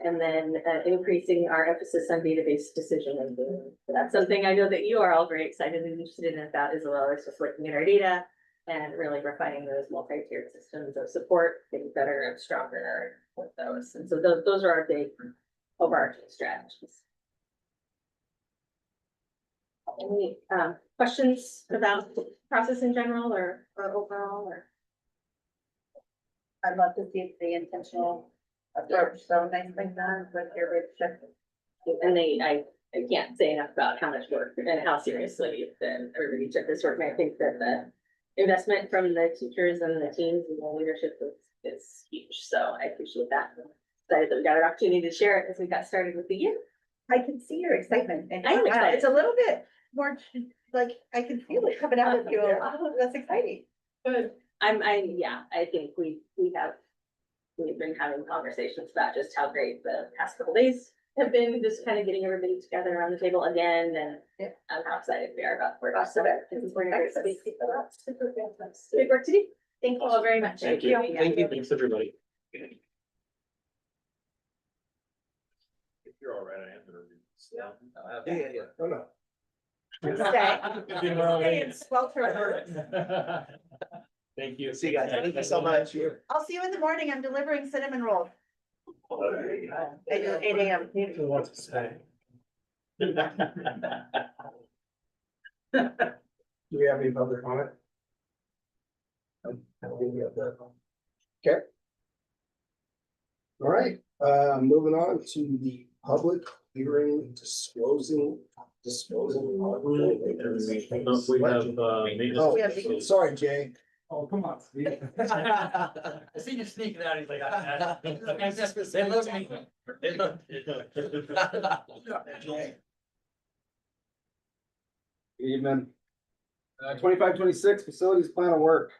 Speaker 6: And then increasing our emphasis on database decision making. That's something I know that you are all very excited and interested in about as well as just looking at our data and really refining those multi-tiered systems of support, getting better and stronger with those. And so those are our big overarching strategies. Any questions about the process in general or overall? Or
Speaker 10: I'd love to see the intentional approach, so nicely done with your leadership.
Speaker 6: And I can't say enough about how much work and how seriously everybody took this work. And I think that the investment from the teachers and the teams and the leadership is huge. So I appreciate that. I'm excited that we got an opportunity to share it as we got started with the year.
Speaker 10: I can see your excitement, and
Speaker 6: I am excited.
Speaker 10: it's a little bit more like I can feel it coming out of you. That's exciting.
Speaker 1: Good.
Speaker 6: I think we've been having conversations about just how great the past couple days have been, just kind of getting everybody together around the table again, and how excited we are about where we're in a great space. Good work to do. Thank you all very much.
Speaker 5: Thank you. Thank you. Thanks, everybody. If you're all right, I am gonna read this.
Speaker 2: Yeah. Oh, no.
Speaker 10: Stay and swelter.
Speaker 5: Thank you.
Speaker 12: See you guys. Thank you so much.
Speaker 10: I'll see you in the morning. I'm delivering cinnamon rolls. I do 8 a.m.
Speaker 13: What to say?
Speaker 2: Do we have any public comment? Okay. All right, moving on to the public hearing disposing.
Speaker 5: We have,
Speaker 2: Oh, sorry, Jay.
Speaker 3: Oh, come on, Steve. I seen you sneaking out, he's like, they love me. They love
Speaker 8: Good evening. 25-26 facilities plan of work.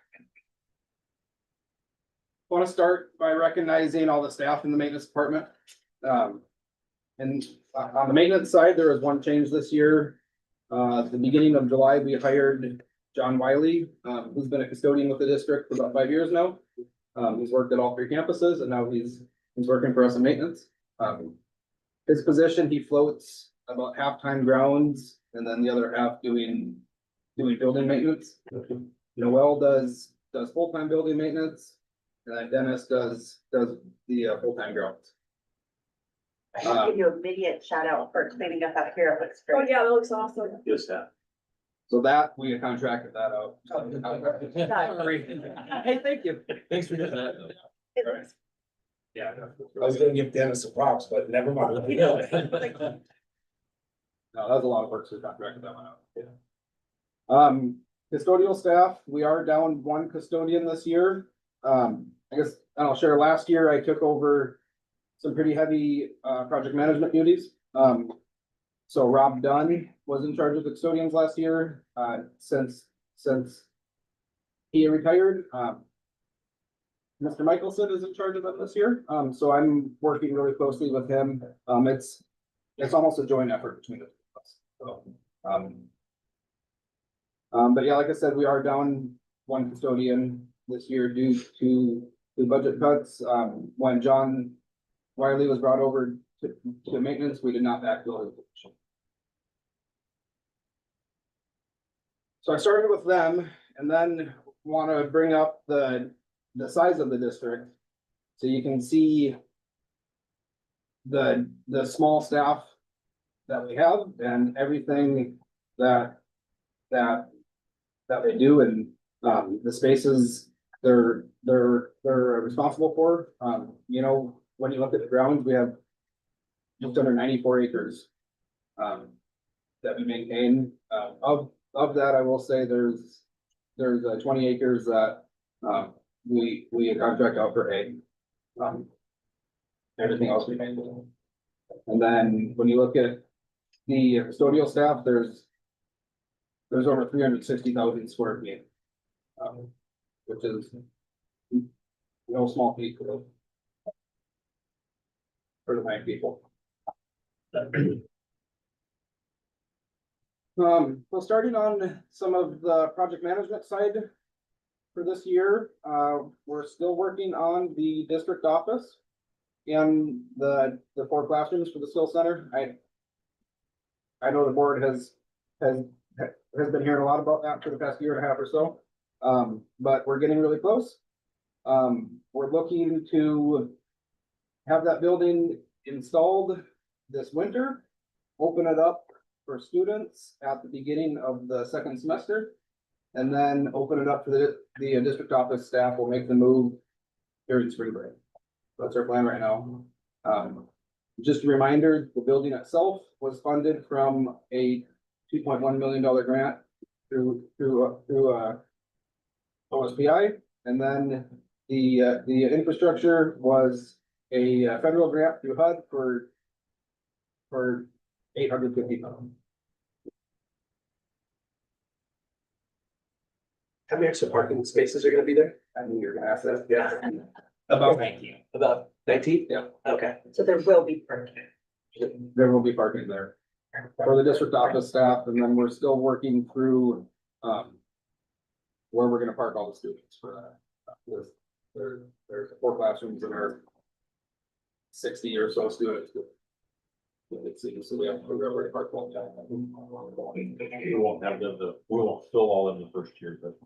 Speaker 8: Want to start by recognizing all the staff in the maintenance department. And on the maintenance side, there was one change this year. At the beginning of July, we hired John Wiley, who's been a custodian with the district for about 5 years now. He's worked at all 3 campuses, and now he's working for us in maintenance. His position, he floats about half-time grounds and then the other half doing building maintenance. Noel does full-time building maintenance, and then Dennis does the full-time grounds.
Speaker 10: I can give you an immediate shout out for cleaning up out here. It looks
Speaker 1: Oh,
Speaker 10: great.
Speaker 1: yeah, that looks awesome.
Speaker 5: yes, that.
Speaker 8: So that, we contracted that out.
Speaker 3: Hey, thank you. Thanks for doing that.
Speaker 8: Yeah.
Speaker 2: I was gonna give Dennis some props, but never mind.
Speaker 8: No, that was a lot of work, so we contracted that one out. Custodial staff, we are down one custodian this year. I guess, and I'll share, last year I took over some pretty heavy, project management duties. So Rob Dunn was in charge of the custodians last year, since he retired. Mr. Michelson is in charge of them this year, so I'm working really closely with him. It's almost a joint effort between the two of us, so, but yeah, like I said, we are down one custodian this year due to budget cuts. When John Wiley was brought over to maintenance, we did not backfill his position. So I started with them and then want to bring up the size of the district. So you can see the small staff that we have and everything that they do, and the spaces they're responsible for. You know, when you look at the grounds, we have just under 94 acres that we maintain. Of that, I will say there's 20 acres that we contract out for ag. Everything else we maintain. And then when you look at the custodial staff, there's over 360,000 square feet. Which is no small feat for the 9 people. So starting on some of the project management side for this year, we're still working on the district office and the 4 classrooms for the skill center. I know the board has been hearing a lot about that for the past year and a half or so. But we're getting really close. We're looking to have that building installed this winter, open it up for students at the beginning of the 2nd semester, and then open it up to the district office staff. Will make the move during spring break. That's our plan right now. Just a reminder, the building itself was funded from a $2.1 million grant through OSPI, and then the infrastructure was a federal grant through HUD for $850,000.
Speaker 13: How many extra parking spaces are gonna be there?
Speaker 8: I knew you were gonna ask that.
Speaker 13: Yeah.
Speaker 8: About 19.
Speaker 13: About 19?
Speaker 8: Yeah.
Speaker 13: Okay.
Speaker 10: So there will be parking.
Speaker 8: There will be parking there for the district office staff, and then we're still working through where we're gonna park all the students for that. There's 4 classrooms that are 60 or so students. So we have to figure out where to park all the time.
Speaker 5: We won't have them, we won't fill all in the first year, but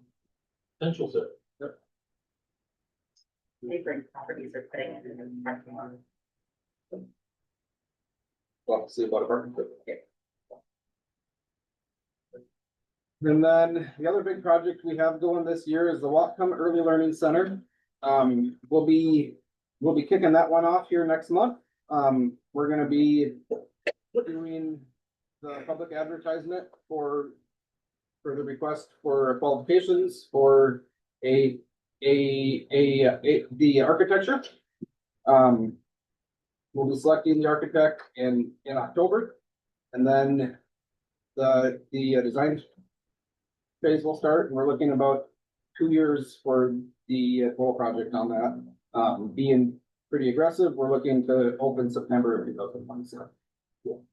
Speaker 5: potential's there.
Speaker 10: Neighboring properties are putting it in the parking lot.
Speaker 8: We'll have to see about a parking. And then the other big project we have going this year is the Whatcom Early Learning Center. We'll be kicking that one off here next month. We're gonna be doing the public advertisement for the request for qualifications for the architecture. We'll be selecting the architect in October, and then the design phase will start, and we're looking about 2 years for the total project on that. Being pretty aggressive, we're looking to open September of 2027. We'll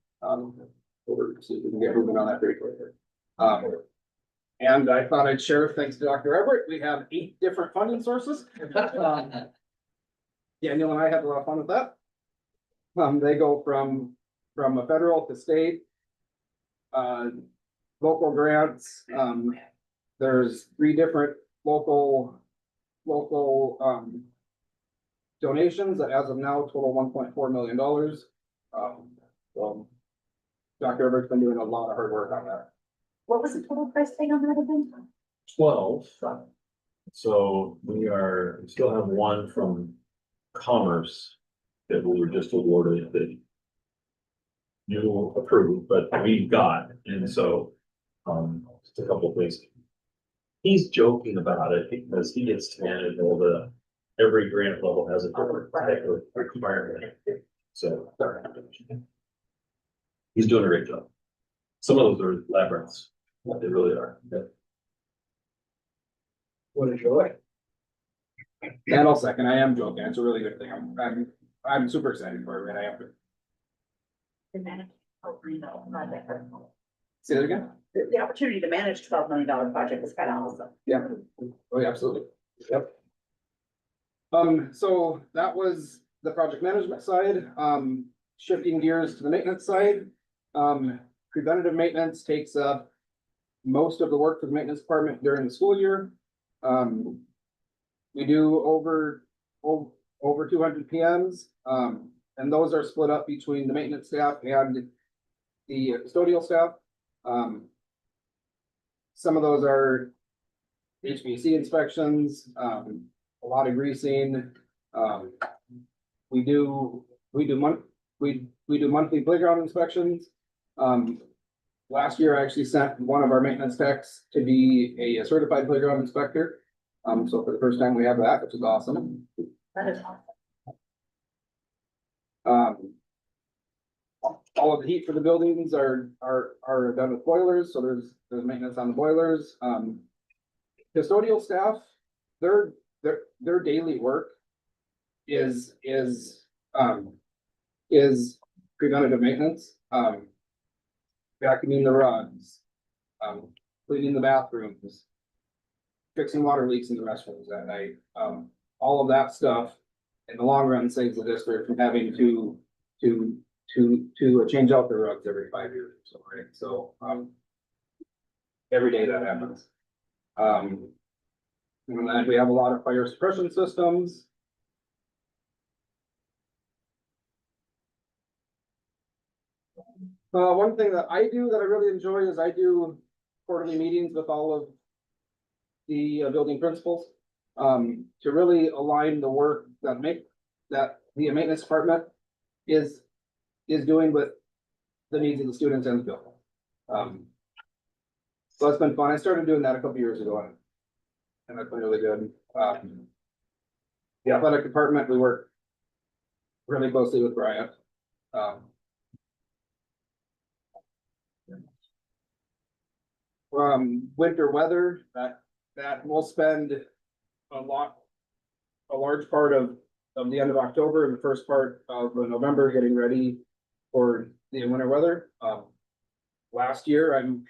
Speaker 8: see if we can get moving on that very quickly. And I thought I'd share, thanks to Dr. Everett, we have 8 different funding sources. Daniel and I had a lot of fun with that. They go from a federal to state, local grants. There's 3 different local donations that as of now total $1.4 million. So Dr. Everett's been doing a lot of hard work on that.
Speaker 10: What was the total price tag on that again?
Speaker 5: 12. So we still have one from commerce that we were just awarded that you approved, but we got, and so, just a couple of things. He's joking about it because he gets to manage all every grant level has a different type of requirement. So he's doing a great job. Some of those are labyrinths, they really are.
Speaker 8: What a joy. And I'll second, I am joking, it's a really good thing, I'm super excited for it, and I have to. Say that again?
Speaker 10: The opportunity to manage $12 million project is kind of awesome.
Speaker 8: Yeah, oh, yeah, absolutely, yep. So that was the project management side, shifting gears to the maintenance side. Preventative maintenance takes up most of the work for the maintenance department during the school year. We do over 200 PMs, and those are split up between the maintenance staff and the custodial staff. Some of those are HVAC inspections, a lot of greasing. We do monthly playground inspections. Last year I actually sent one of our maintenance techs to be a certified playground inspector. So for the first time we have that, which is awesome.
Speaker 10: That is awesome.
Speaker 8: All of the heat for the buildings are done with boilers, so there's maintenance on the boilers. Custodial staff, their daily work is preventative maintenance. Vacuuming the rugs, cleaning the bathrooms, fixing water leaks in the restrooms at night. All of that stuff in the long run saves the district from having to change out the rugs every 5 years or so, right? So, every day that happens. And then we have a lot of fire suppression systems. One thing that I do that I really enjoy is I do quarterly meetings with all of the building principals, to really align the work that the maintenance department is doing with the needs of the students and the building. So it's been fun. I started doing that a couple years ago, and that's been really good. The athletic department, we work really closely with Bryant. Winter weather, that we'll spend a large part of the end of October and the first part of November getting ready for the winter weather. Last year, I'm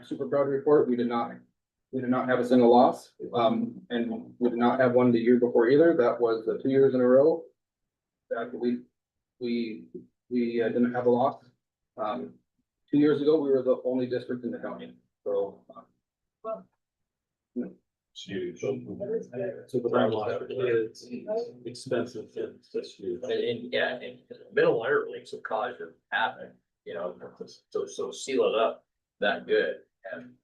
Speaker 8: super proud to report, we did not have a single loss. And we did not have one the year before either. That was 2 years in a row that we didn't have a loss. 2 years ago, we were the only district in the county, so.
Speaker 5: It's huge.
Speaker 13: So the lot for kids, expensive things, that's huge.
Speaker 3: And yeah, and middle winter leaks will cause you to happen, you know, so seal it up that good and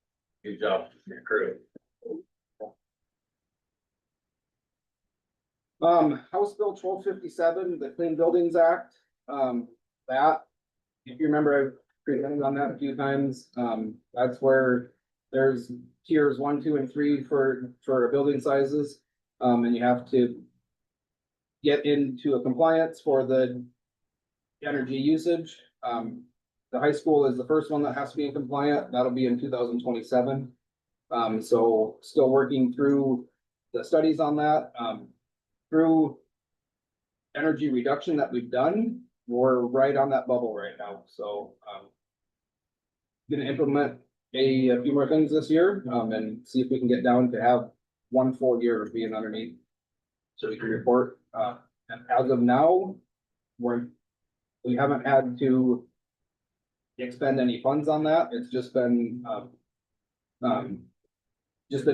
Speaker 3: good job from your crew.
Speaker 8: House Bill 1257, the Clean Buildings Act, that, if you remember, I've presented on that a few times. That's where there's tiers 1, 2, and 3 for building sizes. And you have to get into a compliance for the energy usage. The high school is the first one that has to be in compliant. That'll be in 2027. So still working through the studies on that. Through energy reduction that we've done, we're right on that bubble right now. So gonna implement a few more things this year, and see if we can get down to have 1 full year of being underneath. So we can report, and as of now, we haven't had to expend any funds on that. It's just been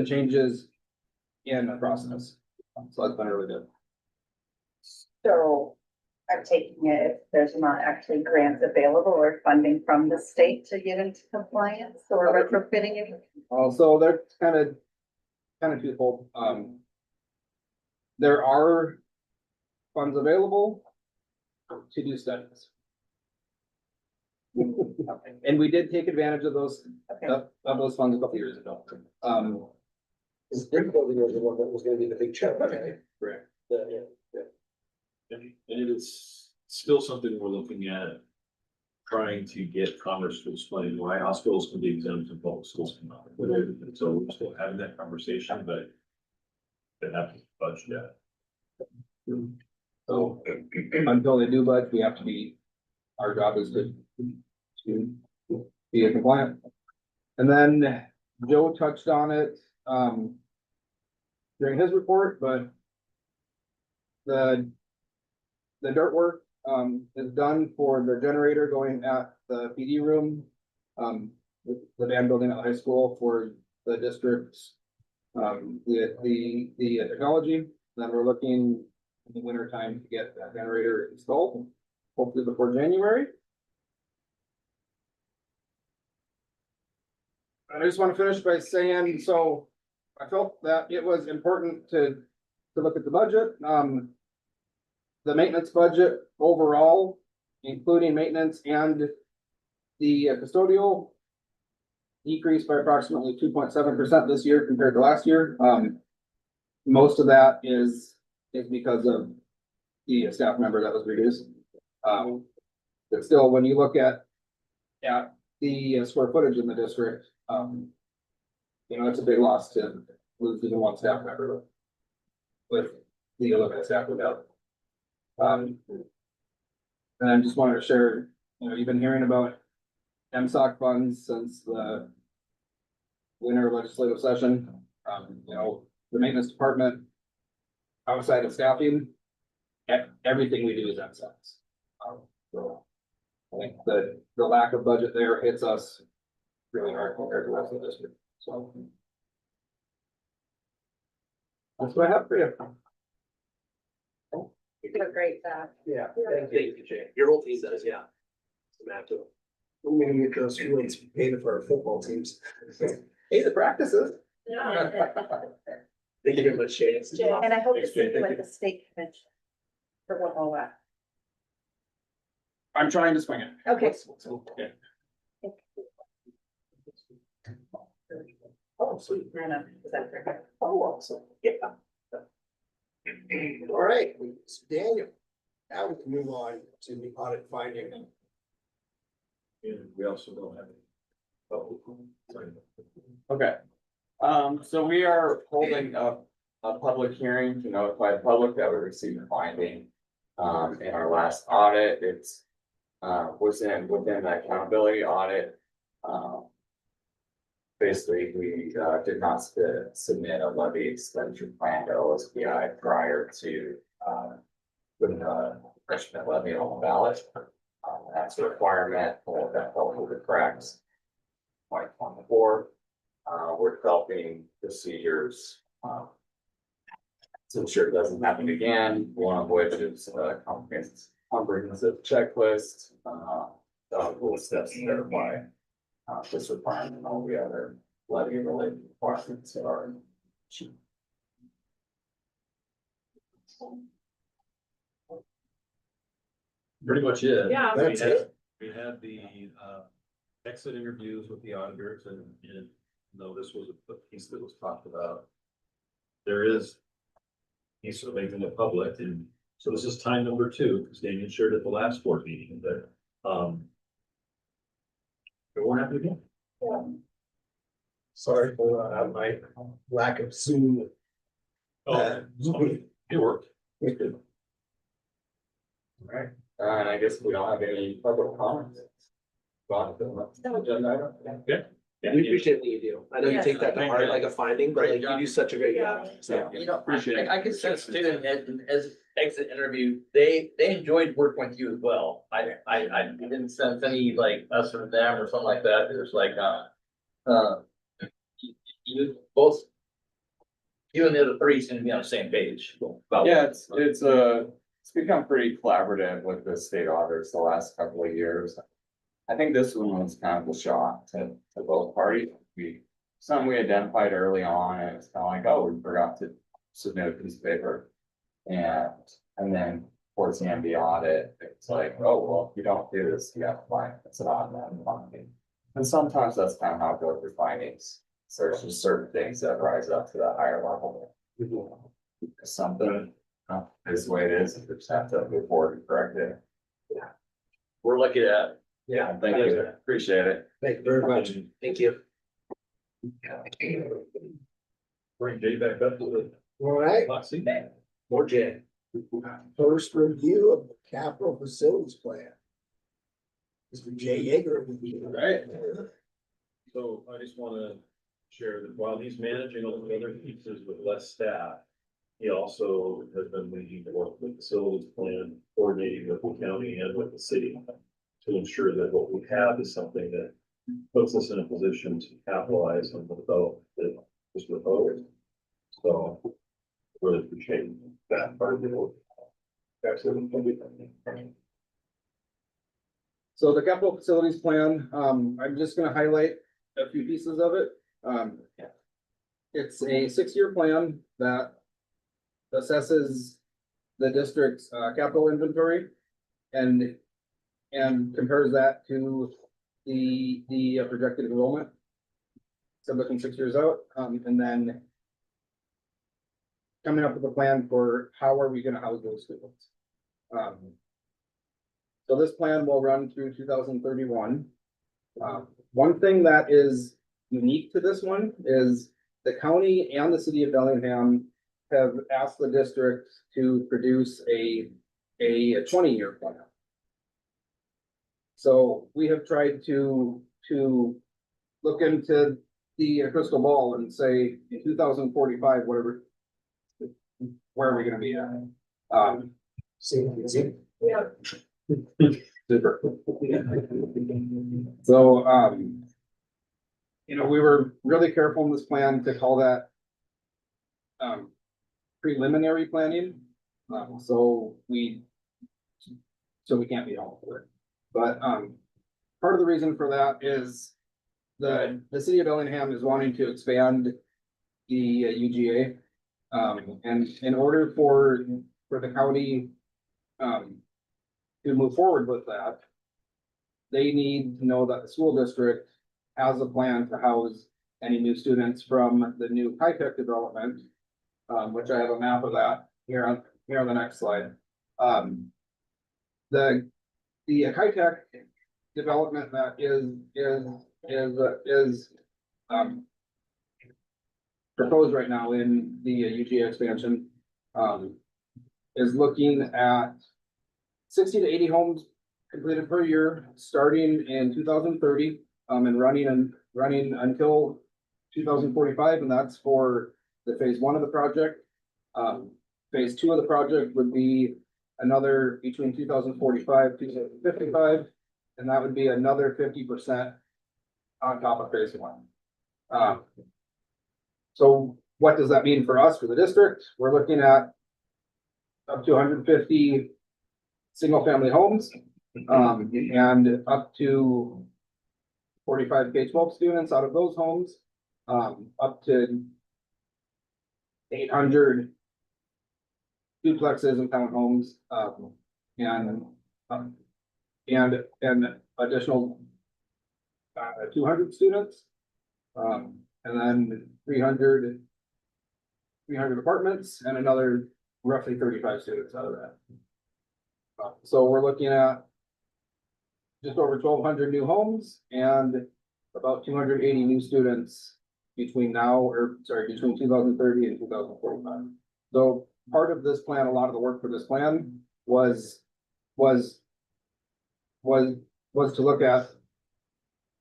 Speaker 8: changes in the process. So that's been really good.
Speaker 10: So I'm taking it, if there's not actually grants available or funding from the state to get into compliance or retrofitting it.
Speaker 8: Also, they're kind of twofold. There are funds available to do studies. And we did take advantage of those, of those funds a couple years ago.
Speaker 13: This brick building was the one that was gonna be the big challenge.
Speaker 5: Correct.
Speaker 13: Yeah.
Speaker 5: And it is still something we're looking at. Trying to get Congress to explain why hospitals can be exempt and public schools cannot. And so we're still having that conversation, but. They haven't budged yet.
Speaker 8: So until they do budge, we have to be, our job is to be compliant. And then Joe touched on it, during his report, but the dirt work, is done for the generator going at the PD room, the band building at the high school for the district's, the technology. Then we're looking in the winter time to get that generator installed, hopefully before January. I just want to finish by saying, so I felt that it was important to look at the budget. The maintenance budget overall, including maintenance and the custodial, decreased by approximately 2.7% this year compared to last year. Most of that is because of the staff member that was reduced. But still, when you look at the square footage in the district, you know, it's a big loss to lose even one staff member with the limited staff without. And I just wanted to share, you know, you've been hearing about MSOC funds since the winter legislative session. You know, the maintenance department, outside of staffing, everything we do is MSOCs. So I think the lack of budget there hits us really hard compared to the rest of the district, so. That's what I have for you.
Speaker 10: You did a great job.
Speaker 13: Yeah. Thank you, Jay. Your whole team does, yeah. Matt too.
Speaker 2: We're gonna get those schools paid for our football teams.
Speaker 8: Hey, the practices.
Speaker 13: Thank you very much, Jay.
Speaker 10: And I hope to
Speaker 5: Thanks,
Speaker 10: see
Speaker 5: Jay.
Speaker 10: you
Speaker 5: Thank
Speaker 10: at
Speaker 5: you.
Speaker 10: the state convention. For one more lap.
Speaker 8: I'm trying to swing it.
Speaker 10: Okay.
Speaker 5: Okay.
Speaker 2: Oh, sweet.
Speaker 10: No, no, is that correct?
Speaker 2: Oh, awesome. Yeah. All right, so Daniel, now we can move on to the audit finding.
Speaker 5: And we also don't have. Oh, sorry.
Speaker 14: Okay, so we are holding a public hearing to notify the public that we received a finding. In our last audit, it's, within the accountability audit. Basically, we, did not submit a levy expenditure plan to OSBI prior to, putting a freshman levy on the ballot. That's a requirement for that fell through the cracks. 2024, we're developing procedures, to ensure it doesn't happen again, one of which is a comprehensive checklist, full steps to verify this requirement and all the other levy related requirements are.
Speaker 5: Pretty much it.
Speaker 1: Yeah.
Speaker 2: That's it.
Speaker 5: We had the exit interviews with the auditors and though this was a piece that was talked about. There is. He's sort of making it public, and so this is time number 2, because Damien shared at the last board meeting that it won't happen again.
Speaker 2: Sorry for my lack of Zoom.
Speaker 5: Oh, it worked.
Speaker 2: Good.
Speaker 14: Alright, and I guess we don't have any public comments. Go on to the agenda item.
Speaker 5: Yeah.
Speaker 13: We appreciate what you do. I know you take that to heart like a finding, but like you do such a great job. So.
Speaker 3: You know,
Speaker 14: Appreciate it.
Speaker 3: I can sense too, and as exit interview, they enjoyed working with you as well. I didn't sense any like us or them or something like that. It was like, you both, you and the other 3 seem to be on the same page. about-
Speaker 14: Yeah, it's become pretty collaborative with the state auditors the last couple of years. I think this one was kind of a shock to both parties. Some we identified early on, and it's kind of like, oh, we forgot to submit a piece of paper. And then towards the end beyond it, it's like, oh, well, if you don't do this, you have to find, it's an automatic finding. And sometimes that's kind of how it goes with findings. So there's just certain things that rise up to that higher level. Something is the way it is, you just have to move forward and correct it.
Speaker 3: We're lucky to
Speaker 14: Yeah, thank you, appreciate it.
Speaker 2: Thank you very much.
Speaker 13: Thank you.
Speaker 5: Bring Jay back up to
Speaker 2: All right,
Speaker 5: the hot seat.
Speaker 13: More Jay.
Speaker 2: first review of the capital facilities plan. Mr. Jay Yeager.
Speaker 5: Right. So I just wanna share that while he's managing all the other pieces with less staff, he also has been leading the work with facilities plan, coordinating with the county and with the city to ensure that what we have is something that puts us in a position to capitalize on the development that was proposed. So really appreciate that part of the work. Absolutely.
Speaker 8: So the capital facilities plan, I'm just gonna highlight a few pieces of it. It's a 6-year plan that assesses the district's capital inventory and compares that to the projected enrollment. So looking 6 years out, and then coming up with a plan for how are we gonna house those students. So this plan will run through 2031. One thing that is unique to this one is the county and the city of Bellingham have asked the district to produce a 20-year plan. So we have tried to look into the crystal ball and say in 2045, where are we gonna be at?
Speaker 1: Yeah.
Speaker 8: Super. So, we were really careful in this plan to call that preliminary planning. So we can't be held for it. But part of the reason for that is the city of Bellingham is wanting to expand the UGA. And in order for the county to move forward with that, they need to know that the school district has a plan to house any new students from the new high-tech development, which I have a map of that here on the next slide. The high-tech development that is proposed right now in the UGA expansion is looking at 60 to 80 homes completed per year, starting in 2030, and running until 2045, and that's for the phase 1 of the project. Phase 2 of the project would be another between 2045, 2055, and that would be another 50% on top of phase 1. So what does that mean for us, for the district? We're looking at up to 150 single-family homes, and up to 45 K-12 students out of those homes, up to 800 duplexes and townhomes, and additional 200 students, and then 300 apartments, and another roughly 35 students out of that. So we're looking at just over 1,200 new homes and about 280 new students between 2030 and 2045. So part of this plan, a lot of the work for this plan was to look at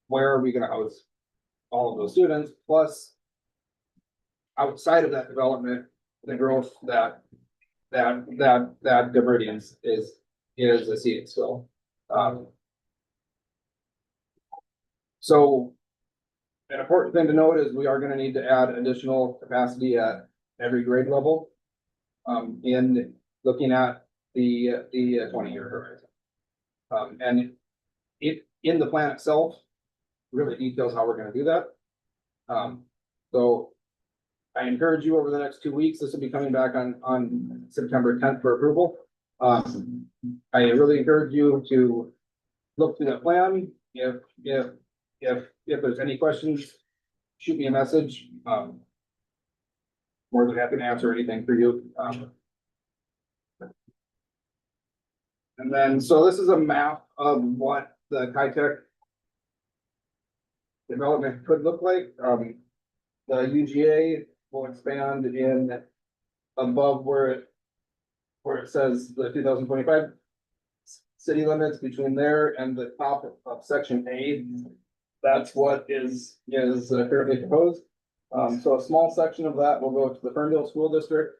Speaker 8: where are we gonna house all of those students, plus outside of that development, the growth that MERIDIAN is a seeding still. So an important thing to note is we are gonna need to add additional capacity at every grade level, in looking at the 20-year horizon. And it, in the plan itself, really details how we're gonna do that. So I encourage you over the next 2 weeks, this will be coming back on September tenth for approval. I really encourage you to look through that plan. If there's any questions, shoot me a message. More than happy to answer anything for you. And then, so this is a map of what the Kitech development could look like. The UGA will expand in above where it says the 2025 city limits, between there and the top of section A. That's what is currently proposed. So a small section of that will go to the Ferndale School District.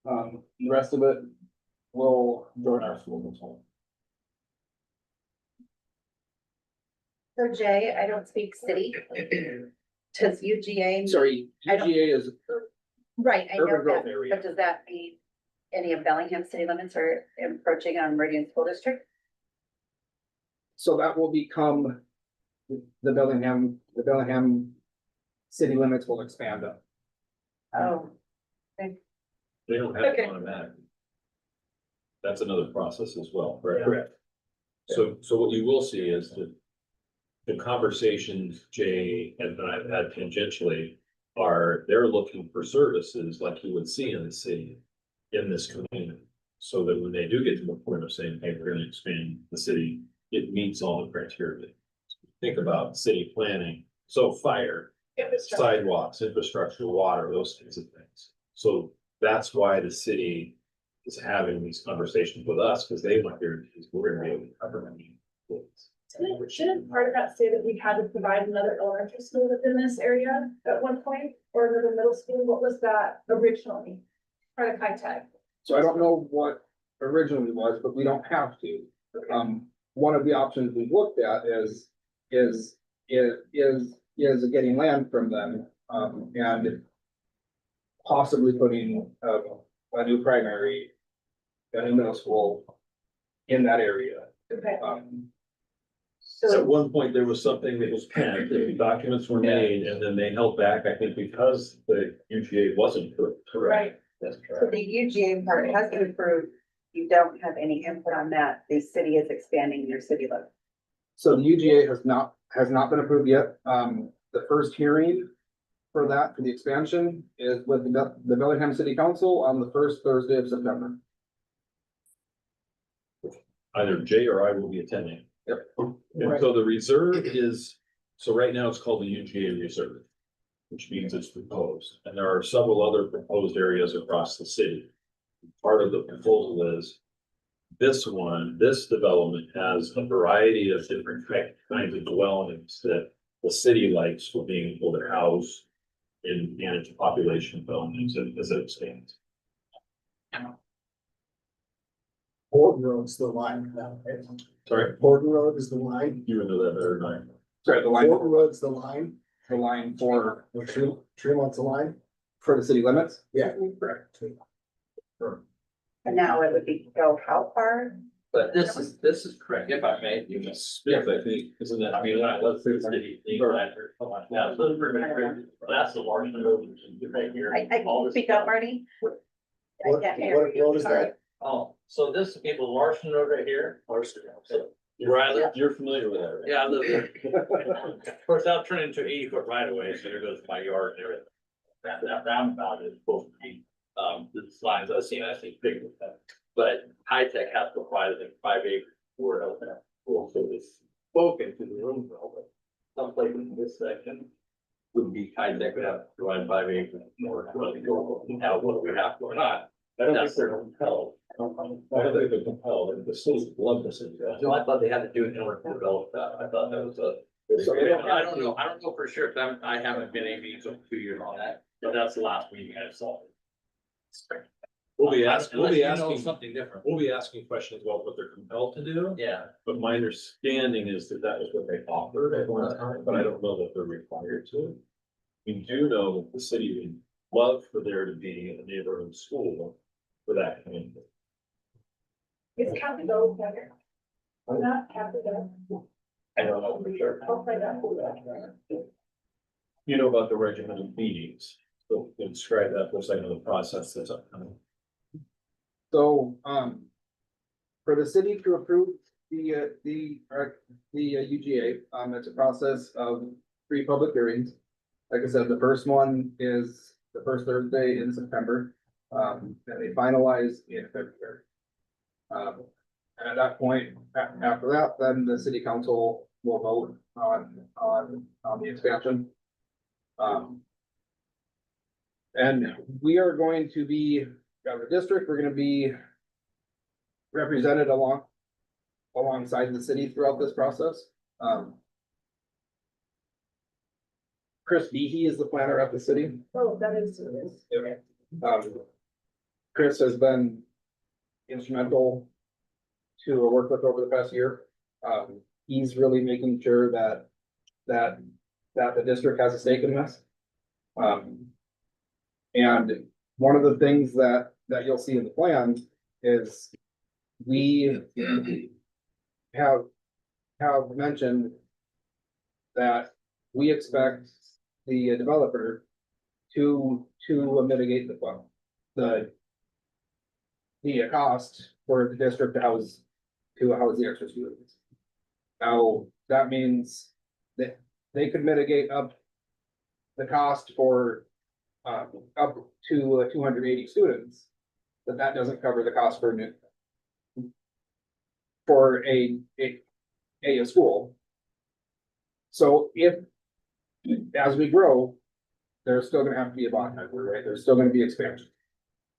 Speaker 8: The rest of it will join our school district.
Speaker 10: So Jay, I don't speak city. Does UGA?
Speaker 8: Sorry,
Speaker 10: I don't-
Speaker 8: UGA is
Speaker 10: Right, I know
Speaker 8: urban growth
Speaker 10: that,
Speaker 8: area.
Speaker 10: but does that mean any of Bellingham city limits are encroaching on Meridian School District?
Speaker 8: So that will become the Bellingham city limits will expand up.
Speaker 10: Oh,
Speaker 5: They don't have it
Speaker 10: Okay.
Speaker 5: automatically. That's another process as well, correct?
Speaker 8: Correct.
Speaker 5: So what you will see is that the conversations Jay and I've had tangentially are, they're looking for services like you would see in the city, in this community. So that when they do get to the point of saying, hey, we're gonna expand the city, it meets all the criteria. Think about city planning, so fire, sidewalks, infrastructure, water, those kinds of things. So that's why the city is having these conversations with us, because they want their, we're gonna be able to cover many things.
Speaker 1: Shouldn't part of that say that we had to provide another elementary school within this area at one point, or another middle school? What was that originally? Part of Kitech.
Speaker 8: So I don't know what originally was, but we don't have to. One of the options we've looked at is getting land from them, and possibly putting a new primary, a new middle school in that area.
Speaker 1: Okay.
Speaker 5: So at one point, there was something that was planned, the documents were made, and then they held back, I think, because the UGA wasn't correct.
Speaker 1: Right.
Speaker 5: That's
Speaker 10: so
Speaker 5: correct.
Speaker 10: the UGA part has been approved. You don't have any input on that. The city is expanding their city limit.
Speaker 8: So the UGA has not been approved yet. The first hearing for the expansion is with the Bellingham City Council on the first Thursday of September.
Speaker 5: Either Jay or I will be attending.
Speaker 8: Yep.
Speaker 5: And so the reserve is, so right now it's called the UGA Reserve, which means it's proposed, and there are several other proposed areas across the city. Part of the proposal is this development has a variety of different kinds of dwellings that the city likes for being able to house and manage population developments as it expands.
Speaker 2: Horton Road's the line now, right?
Speaker 5: Sorry,
Speaker 2: Horton Road is the line.
Speaker 5: you would know that better than I.
Speaker 8: Sorry, the line
Speaker 2: Horton Road's the line.
Speaker 8: for
Speaker 2: Or Tremont's the line.
Speaker 8: the city limits.
Speaker 2: Yeah, correct.
Speaker 10: And now it would be go how far?
Speaker 3: But this is correct, if I may.
Speaker 5: You must, I think, isn't that, I mean, let's say city legal or something like that.
Speaker 3: Yeah, so that's the large road right here.
Speaker 10: I
Speaker 3: All
Speaker 10: can
Speaker 3: this
Speaker 10: speak up, Marty. I
Speaker 2: What
Speaker 10: can't hear you.
Speaker 2: road is that?
Speaker 3: Oh, so this is people Larson Road right here. Larson. Where I live.
Speaker 5: You're familiar with that, right?
Speaker 3: Yeah, I live there. Of course, that'll turn into 80-foot right away, so there goes my yard and everything. That roundabout is supposed to be, the lines, I see big with that. But high tech has to provide I think 5 acres for it out there. Well, so it's spoken to the room, but someplace in this section would be high tech, would have to provide 5 acres more. Now, what do we have or not?
Speaker 5: I don't think
Speaker 3: That's
Speaker 5: they're compelled. I don't think they're compelled, the city love this.
Speaker 3: So I thought they had to do it in order to develop that. I thought that was a. I don't know for sure, because I haven't been a meeting for 2 years on that, but that's the last meeting I saw.
Speaker 5: We'll be
Speaker 3: Unless you know
Speaker 5: asking,
Speaker 3: something different.
Speaker 5: we'll be asking questions about what they're compelled to do.
Speaker 3: Yeah.
Speaker 5: But my understanding is that that was what they offered at one time, but I don't know that they're required to. We do know that the city would love for there to be a neighborhood school for that kind of thing.
Speaker 1: Is Capitol better? Not Capitol.
Speaker 5: I don't know for sure.
Speaker 1: I'll find out.
Speaker 5: You know about the regimented meetings. So you can describe that for a second of the process that's upcoming.
Speaker 8: So, for the city to approve the UGA, it's a process of 3 public hearings. Like I said, the first one is the first Thursday in September, and they finalize in February. And at that point, after that, then the city council will vote on the expansion. And we are going to be, as a district, we're gonna be represented alongside the city throughout this process. Chris Behe is the planner of the city.
Speaker 1: Oh, that is.
Speaker 8: Chris has been instrumental to work with over the past year. He's really making sure that the district has a stake in this. And one of the things that you'll see in the plan is we have mentioned that we expect the developer to mitigate the cost for the district to house the extra students. Now, that means that they could mitigate up the cost for up to 280 students, but that doesn't cover the cost for a school. So as we grow, there's still gonna have to be a bond, right? There's still gonna be expansion.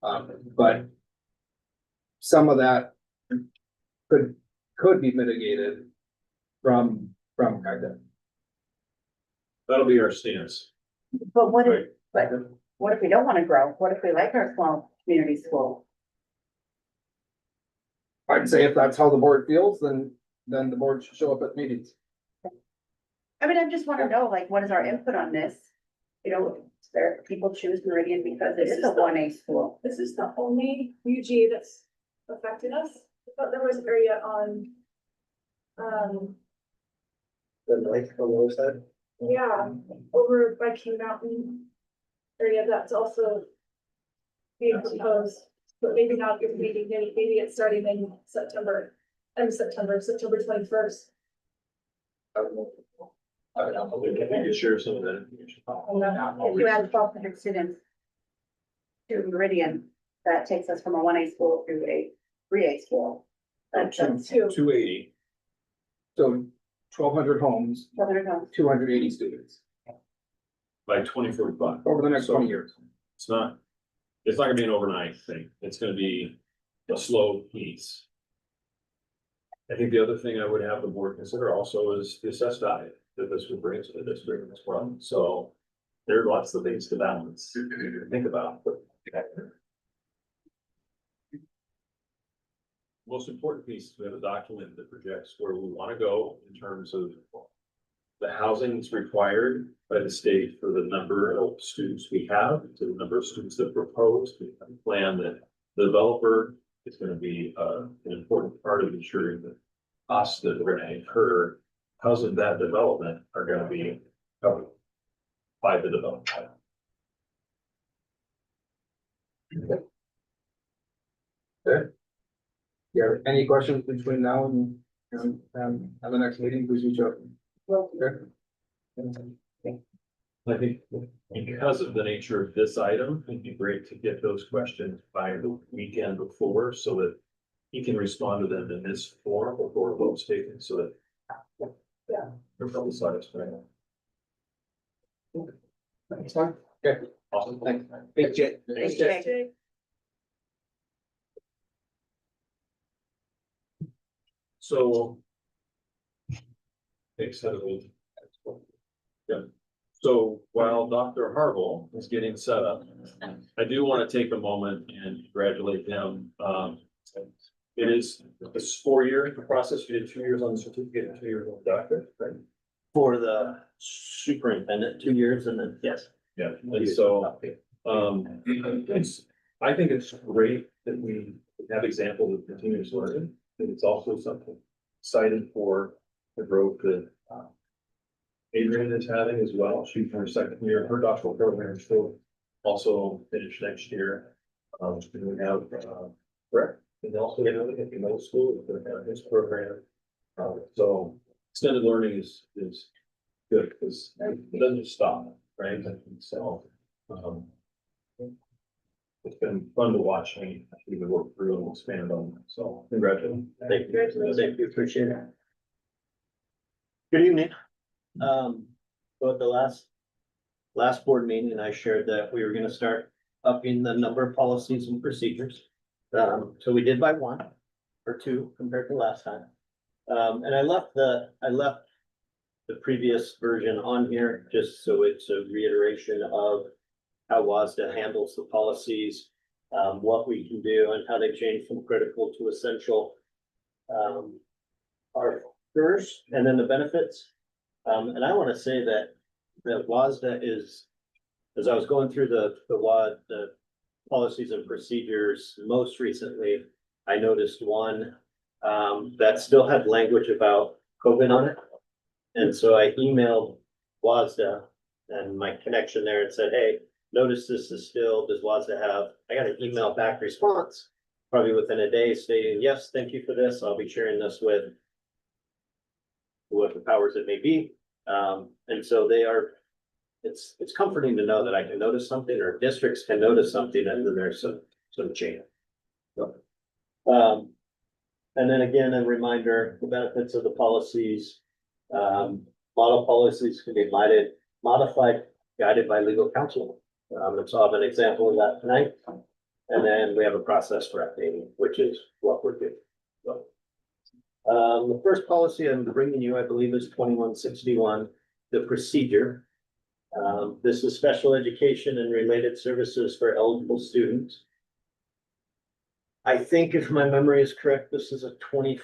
Speaker 8: But some of that could be mitigated from kind of.
Speaker 5: That'll be our stance.
Speaker 10: But what
Speaker 5: Right.
Speaker 10: if, but what if we don't wanna grow? What if we like our small community school?
Speaker 8: I'd say if that's how the board feels, then the board should show up at meetings.
Speaker 10: I mean, I just wanna know, like, what is our input on this? You know, there, people choose Meridian because it is a 1A school.
Speaker 1: This is the only UGA that's affected us, but there was an area on.
Speaker 2: The lake on the other side.
Speaker 1: Yeah, over by King Mountain area that's also being proposed, but maybe not your meeting, maybe it's starting in September 21st.
Speaker 5: I don't know, we can share some of that information.
Speaker 10: If you add 1,200 students to Meridian, that takes us from a 1A school to a 3A school. That's
Speaker 5: 280.
Speaker 8: So 1,200 homes,
Speaker 10: 1,200 homes.
Speaker 8: 280 students
Speaker 5: By 2045.
Speaker 8: over the next
Speaker 5: So
Speaker 8: 20 years.
Speaker 5: It's not gonna be an overnight thing. It's gonna be a slow piece. I think the other thing I would have the board consider also is the assessed value that this would bring to the district as well. So there are lots of things to balance, to think about. Most important piece is we have a document that projects where we want to go in terms of the housing that's required by the state for the number of students we have, to the number of students that propose. We have a plan that the developer is going to be an important part of ensuring that costs that we're going to incur because of that development are going to be covered by the developer.
Speaker 8: Okay. Yeah, any questions between now and the next meeting, please reach out. Okay.
Speaker 5: I think because of the nature of this item, it'd be great to get those questions by the weekend before so that he can respond to them in this form before a vote's taken, so that.
Speaker 1: Yeah.
Speaker 5: They're probably satisfied.
Speaker 8: That's fine. Okay,
Speaker 5: Awesome.
Speaker 8: thanks.
Speaker 2: Thanks, Jay.
Speaker 10: Thanks, Jay.
Speaker 5: So. Thanks, Heatherly. Yeah, so while Dr. Harville is getting set up, I do want to take a moment and congratulate him. It is a 4-year process. You did 2 years on the certificate and 2 years on the doctorate, right?
Speaker 11: For the superintendent, 2 years and then, yes.
Speaker 5: Yeah, and so, I think it's great that we have examples of continuous learning. And it's also something exciting for the growth that Adrian is having as well. She's in her second year of her doctoral program, so also finish next year. We have, Brett, and also at the middle school, we're gonna have this program. So extended learning is good, because it doesn't stop, right? So, it's been fun to watch me actually work through and expand on that. So congratulations.
Speaker 11: Thank you. Thank you, appreciate it. Good evening. So at the last board meeting, I shared that we were gonna start upping the number of policies and procedures. So we did by one or two compared to last time. And I left the previous version on here, just so it's a reiteration of how WASDA handles the policies, what we can do and how they change from critical to essential. Are first, and then the benefits. And I want to say that WASDA is, as I was going through the policies and procedures, most recently, I noticed one that still had language about COVID on it. And so I emailed WASDA and my connection there and said, hey, notice this is still, does WASDA have, I got an email back response, probably within a day stating, yes, thank you for this. I'll be sharing this with the powers that may be. And so they are, it's comforting to know that I can notice something, or districts can notice something, and then there's some change. So, and then again, a reminder, the benefits of the policies. Model policies can be modified, guided by legal counsel. And so I have an example of that tonight. And then we have a process for updating, which is what we're doing. So, the first policy I'm bringing you, I believe, is 2161, the procedure. This is special education and related services for eligible students. I think if my memory is correct, this is a 20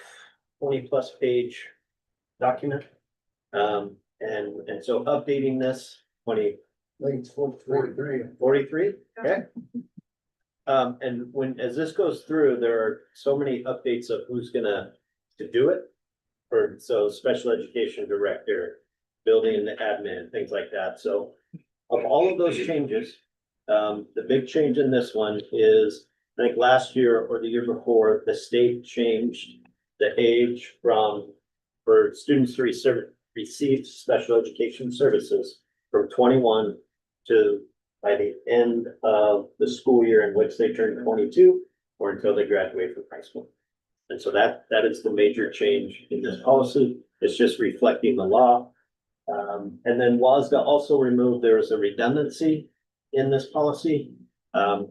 Speaker 11: plus page document. And so updating this 43, okay. And as this goes through, there are so many updates of who's gonna do it. So special education director, building and admin, things like that. So of all of those changes, the big change in this one is, I think last year or the year before, the state changed the age for students to receive special education services from 21 to by the end of the school year in which they turn 22 or until they graduate from high school. And so that is the major change in this policy. It's just reflecting the law. And then WASDA also removed, there was a redundancy in this policy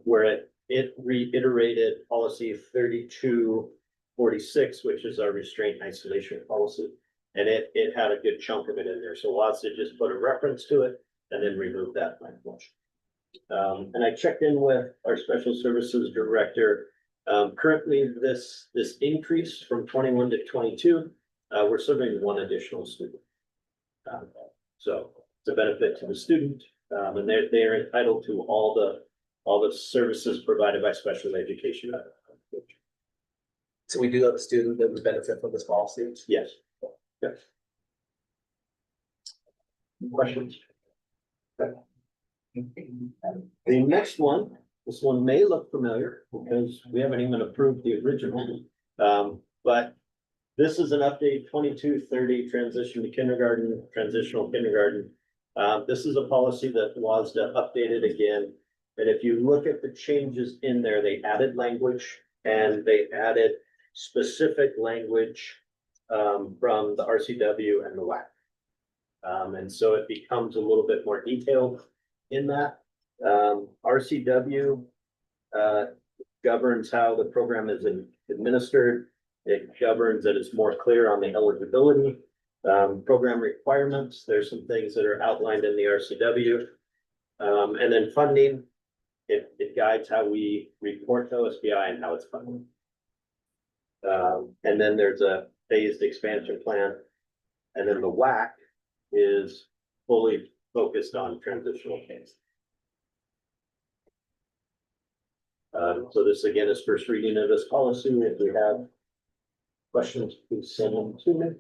Speaker 11: where it reiterated policy 3246, which is our restraint and isolation policy. And it had a good chunk of it in there. So WASDA just put a reference to it and then removed that language. And I checked in with our special services director. Currently this increase from 21 to 22, we're serving one additional student. So it's a benefit to the student, and they're entitled to all the services provided by special education.
Speaker 13: So we do have a student that would benefit from this policy?
Speaker 11: Yes. Yes. Questions? The next one, this one may look familiar because we haven't even approved the original. But this is an update 2230 transition to kindergarten, transitional kindergarten. This is a policy that WASDA updated again. And if you look at the changes in there, they added language and they added specific language from the RCW and the WAC. And so it becomes a little bit more detailed in that. RCW governs how the program is administered. It governs that it's more clear on the eligibility, program requirements. There's some things that are outlined in the RCW. And then funding, it guides how we report to OSBI and how it's funded. And then there's a phased expansion plan. And then the WAC is fully focused on transitional case. So this again is first reading of this policy. If we have questions, please send them to me.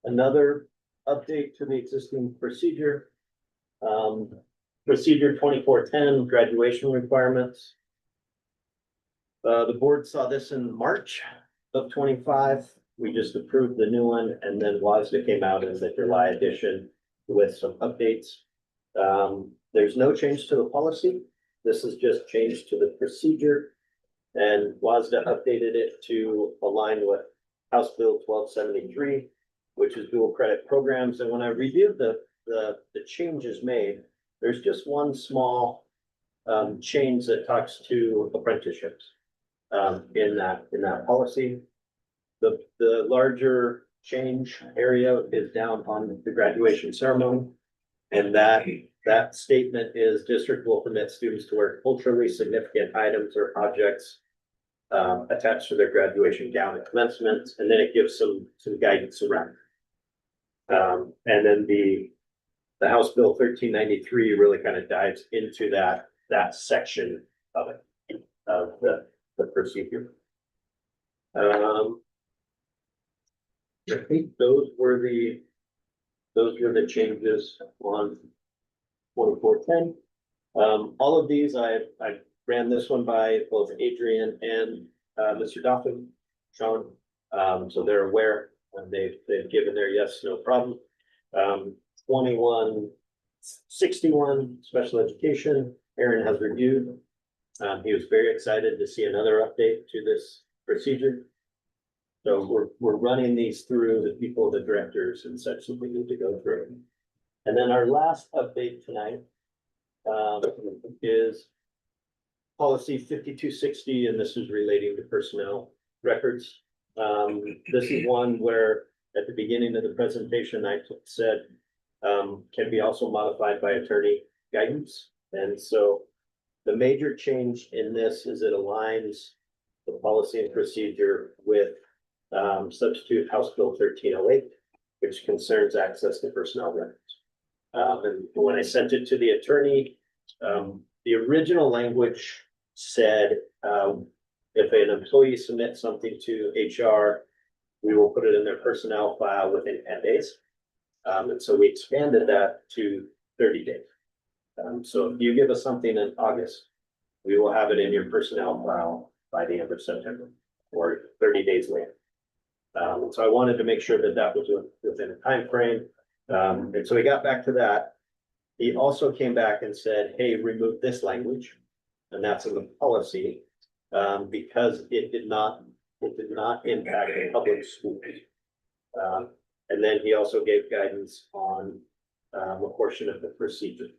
Speaker 11: Another update to the existing procedure.
Speaker 15: Procedure 2410, graduation requirements. The board saw this in March of 25. We just approved the new one, and then WASDA came out in the July edition with some updates. There's no change to the policy. This is just change to the procedure. And WASDA updated it to align with House Bill 1273, which is dual credit programs. And when I reviewed the changes made, there's just one small change that talks to apprenticeships in that policy. The larger change area is down on the graduation ceremony. And that statement is district will permit students to wear culturally significant items or objects attached to their graduation gown at commencement, and then it gives some guidance around. And then the House Bill 1393 really kind of dives into that section of it, of the procedure. I think those were the changes on 2410. All of these, I ran this one by both Adrian and Mr. Doffin, Sean. So they're aware and they've given their yes, no problem. 2161, special education, Aaron has reviewed. He was very excited to see another update to this procedure. So we're running these through the people, the directors and such that we need to go through. And then our last update tonight is policy 5260, and this is relating to personnel records. This is one where at the beginning of the presentation, I said can be also modified by attorney guidance. And so the major change in this is it aligns the policy and procedure with substitute House Bill 1308, which concerns access to personnel records. And when I sent it to the attorney, the original language said if an employee submits something to HR, we will put it in their personnel file within 10 days. And so we expanded that to 30 days. So if you give us something in August, we will have it in your personnel file by the end of September or 30 days later. So I wanted to make sure that that was within a time frame. And so we got back to that. He also came back and said, hey, remove this language. And that's in the policy because it did not impact the public schools. And then he also gave guidance on a portion of the procedure.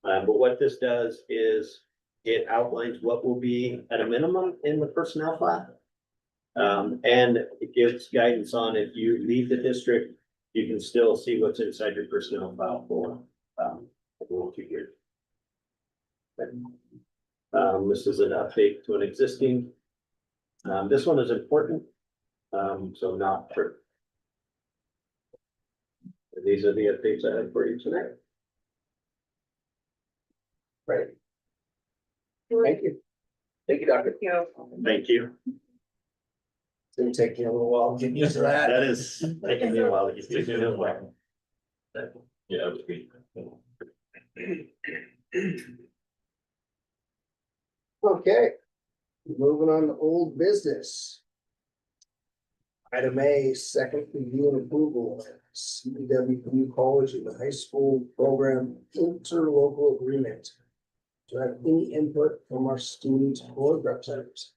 Speaker 15: But what this does is it outlines what will be at a minimum in the personnel file. And it gives guidance on if you leave the district, you can still see what's inside your personnel file for a little 2 years. This is an update to an existing. This one is important, so not for. These are the updates I have for you tonight. Right.
Speaker 2: Thank you.
Speaker 15: Thank you, Doctor. Thank you.
Speaker 2: It's gonna take you a little while to get used to that.
Speaker 15: That is taking me a while to get used to it.
Speaker 5: Yeah, it would be.
Speaker 2: Okay, moving on to old business. Item A, second review and approval, CWU College and the High School Program Interlocal Agreement. Do I have any input from our student board representatives?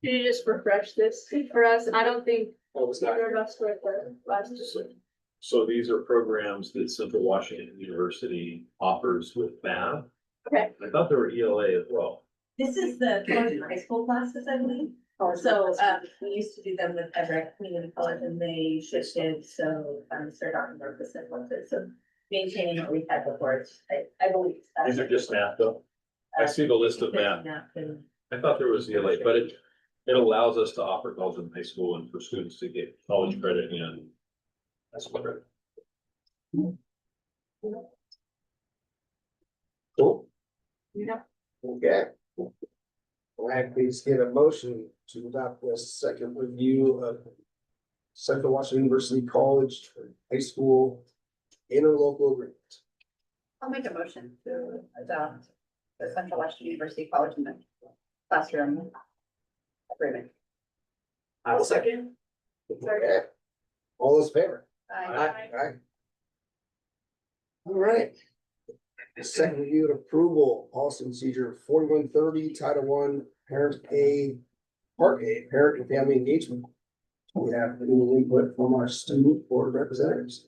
Speaker 1: Can you just refresh this for us? I don't think
Speaker 5: Oh, it's not.
Speaker 1: either of us were the last.
Speaker 5: So these are programs that Central Washington University offers with math.
Speaker 1: Okay.
Speaker 5: I thought there were ELA as well.
Speaker 10: This is the college and high school classes, I believe. So, we used to do them with Everett Community College and they shifted, so, started on more percent ones, so maintaining what we've had before, I believe.
Speaker 5: These are just math though. I see the list of math. I thought there was ELA, but it allows us to offer college and high school and for students to get college credit and that's what.
Speaker 2: Cool.
Speaker 1: Yeah.
Speaker 2: Okay. Will I please get a motion to adopt this second review of Central Washington University College high school interlocal agreement.
Speaker 10: I'll make a motion to adopt the Central Western University College and Classroom Agreement.
Speaker 13: I will second.
Speaker 2: Okay. All those in favor?
Speaker 10: Aye.
Speaker 2: Aye. All right. Second review and approval, policy and procedure 4130, Title I, Parent A, Part A, Parent and Family Engagement. We have any input from our student board representatives.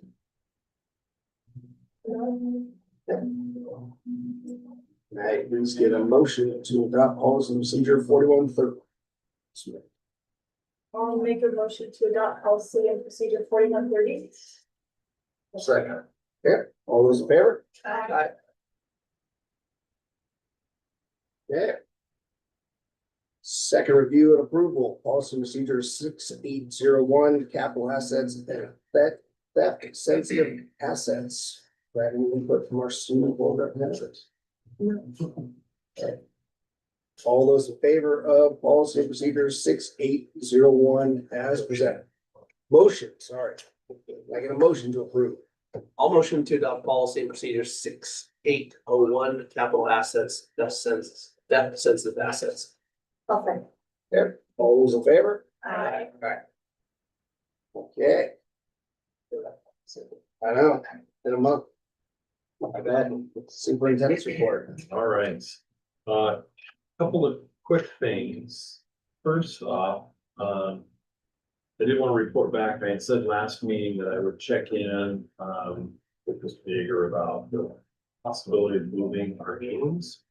Speaker 2: Right, please get a motion to adopt policy and procedure 4130.
Speaker 1: I'll make a motion to adopt policy and procedure 4130.
Speaker 2: Second. Okay, all those in favor?
Speaker 10: Aye.
Speaker 2: Okay. Second review and approval, policy and procedure 6801, capital assets and theft sensitive assets. Right, any input from our student board representatives? Okay. All those in favor of policy and procedure 6801 as presented? Motion, sorry. I get a motion to approve.
Speaker 13: I'll motion to adopt policy and procedure 6801, capital assets, theft sensitive assets.
Speaker 10: Okay.
Speaker 2: Okay, all those in favor?
Speaker 10: Aye.
Speaker 2: Okay. I know, in a month. My bad, superintendent's report.
Speaker 5: All right. Couple of quick things. First off, I did want to report back. I had said last meeting that I would check in with Mr. Yeager about the possibility of moving our meetings.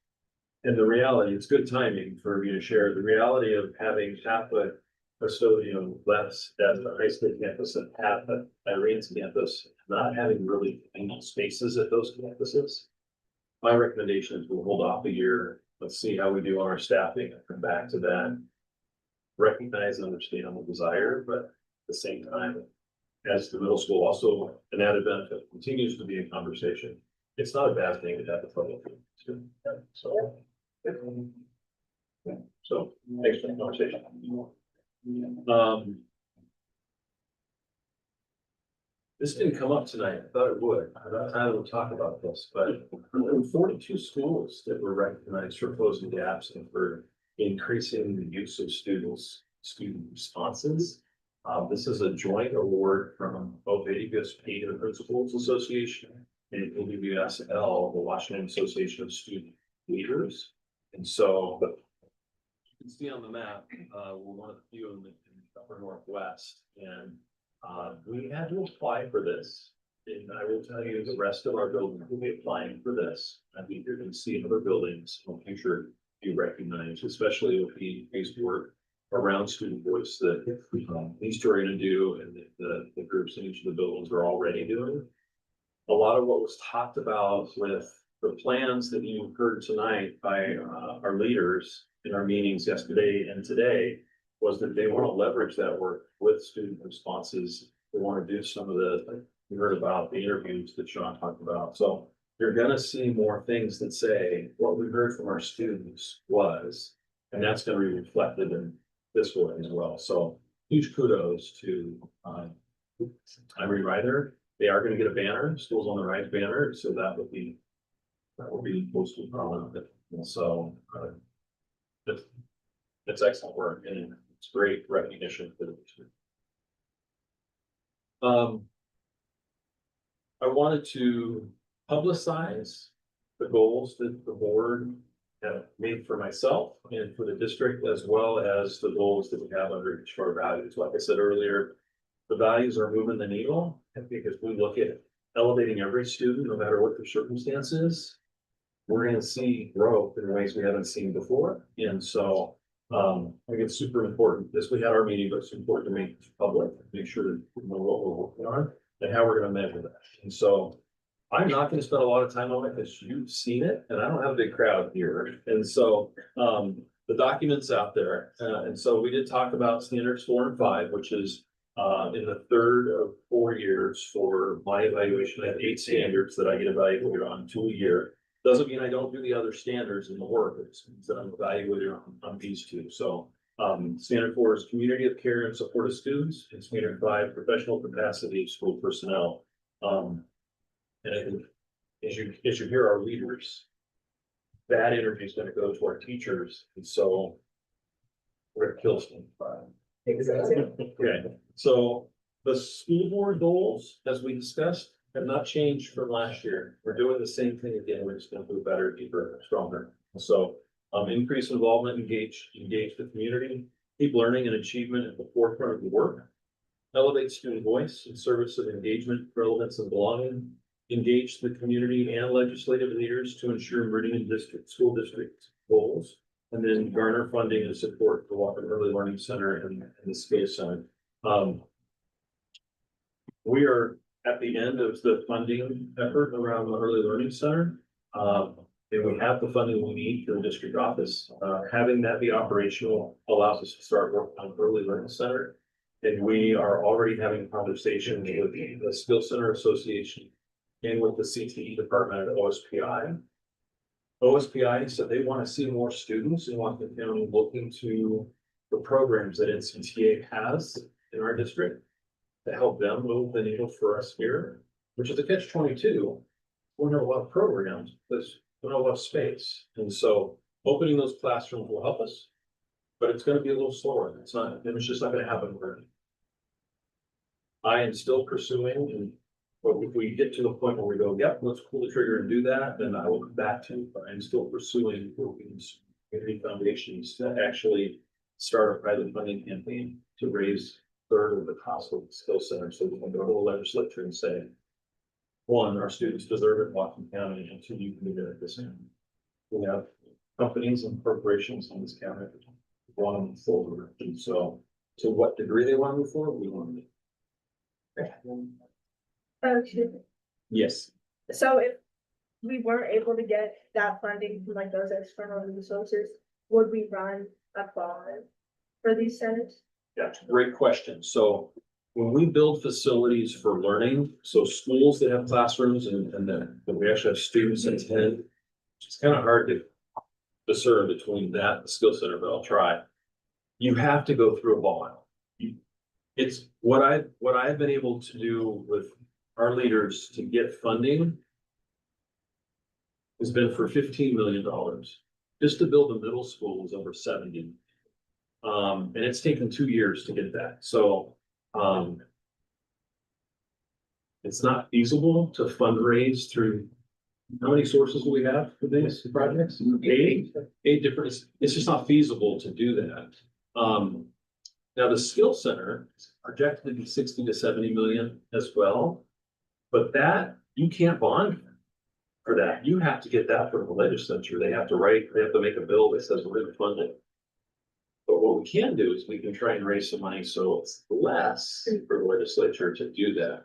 Speaker 5: And the reality, it's good timing for me to share the reality of having half a custodian left at the high school campus and half at Irene's campus, not having really any spaces at those campuses. My recommendation is we'll hold off a year. Let's see how we do on our staffing and come back to that. Recognize and understand the desire, but at the same time, as the middle school also an added benefit continues to be a conversation. It's not a bad thing to have the public. So thanks for the conversation. This didn't come up tonight. I thought it would. I don't have time to talk about this, but there were 42 schools that were recognized for closing gaps and for increasing the use of student responses. This is a joint award from both AWSP and the Principals Association and AWSL, the Washington Association of Student Leaders. And so you can see on the map, we're one of the few in the upper Northwest, and we had to apply for this. And I will tell you, the rest of our buildings will be applying for this. I think you're going to see other buildings in the future be recognized, especially with the increased work around student voice that these two are going to do, and the groups in each of the buildings are already doing. A lot of what was talked about with the plans that you heard tonight by our leaders in our meetings yesterday and today was that they want to leverage that work with student responses. They want to do some of you heard about the interviews that Sean talked about. So you're going to see more things that say what we heard from our students was, and that's going to be reflected in this one as well. So huge kudos to Irene Ryder. They are going to get a banner, Schools on the Rise banner. So that will be posted prominent. And so it's excellent work and it's great recognition for the district. I wanted to publicize the goals that the board have made for myself and for the district, as well as the goals that we have under each of our values. Like I said earlier, the values are moving the needle. And because we look at elevating every student, no matter what their circumstances, we're going to see growth in ways we haven't seen before. And so I think it's super important. This we had our meeting, but it's important to make it public, make sure that we know what we're working on and how we're going to measure that. And so I'm not going to spend a lot of time on it because you've seen it and I don't have a big crowd here. And so the document's out there. And so we did talk about standards 4 and 5, which is in the third of 4 years for my evaluation. I have 8 standards that I get evaluated on 2 a year. Doesn't mean I don't do the other standards in the work. It means that I'm evaluated on these 2. So Standard 4 is community of care and support of students, and standard 5, professional capacity of school personnel. And I think as you hear our leaders, that energy is gonna go to our teachers, and so we're gonna kill some.
Speaker 7: Exactly.
Speaker 5: Okay, so the school board goals, as we discussed, have not changed from last year. We're doing the same thing again. We're just gonna do better, deeper, stronger. So, increase involvement, engage the community, keep learning and achievement at the forefront of the work. Elevate student voice in service of engagement, relevance, and belonging. Engage the community and legislative leaders to ensure Meridian District School District goals. And then garner funding and support for Walker Early Learning Center and the Skills Center. We are at the end of the funding effort around the Early Learning Center. And we have the funding we need for the district office. Having that be operational allows us to start working on Early Learning Center. And we are already having conversations with the Skill Center Association and with the CTE department at OSPI. OSPI said they want to see more students and want the county looking to the programs that NCTA has in our district to help them move the needle for us here, which is a catch-22. We don't have a lot of programs, but we don't have a lot of space. And so opening those classrooms will help us, but it's going to be a little slower. It's just not going to happen overnight. I am still pursuing, but if we get to the point where we go, yep, let's pull the trigger and do that, then I will come back to, but I'm still pursuing community foundations to actually start a private funding campaign to raise a third of the cost of the skill center. So we can go to the legislature and say, one, our students deserve it in Whatcom County, and two, you can do it at this end. We have companies and corporations in this county that want to move forward. And so to what degree they want to move forward, we want to. Yes.
Speaker 1: So if we weren't able to get that funding from like those external resources, would we run a bond for these centers?
Speaker 5: Yeah, great question. So when we build facilities for learning, so schools that have classrooms and that we actually have students attend, it's kind of hard to discern between that and the skill center, but I'll try. You have to go through a bond. It's what I've been able to do with our leaders to get funding has been for $15 million. Just to build the middle school was over 70. And it's taken 2 years to get that. So it's not feasible to fundraise through, how many sources do we have for these projects? Eight different, it's just not feasible to do that. Now the skill center is projected to be 60 to 70 million as well, but that you can't bond for that. You have to get that from the legislature. They have to make a bill that says we're going to fund it. But what we can do is we can try and raise some money so it's less for the legislature to do that.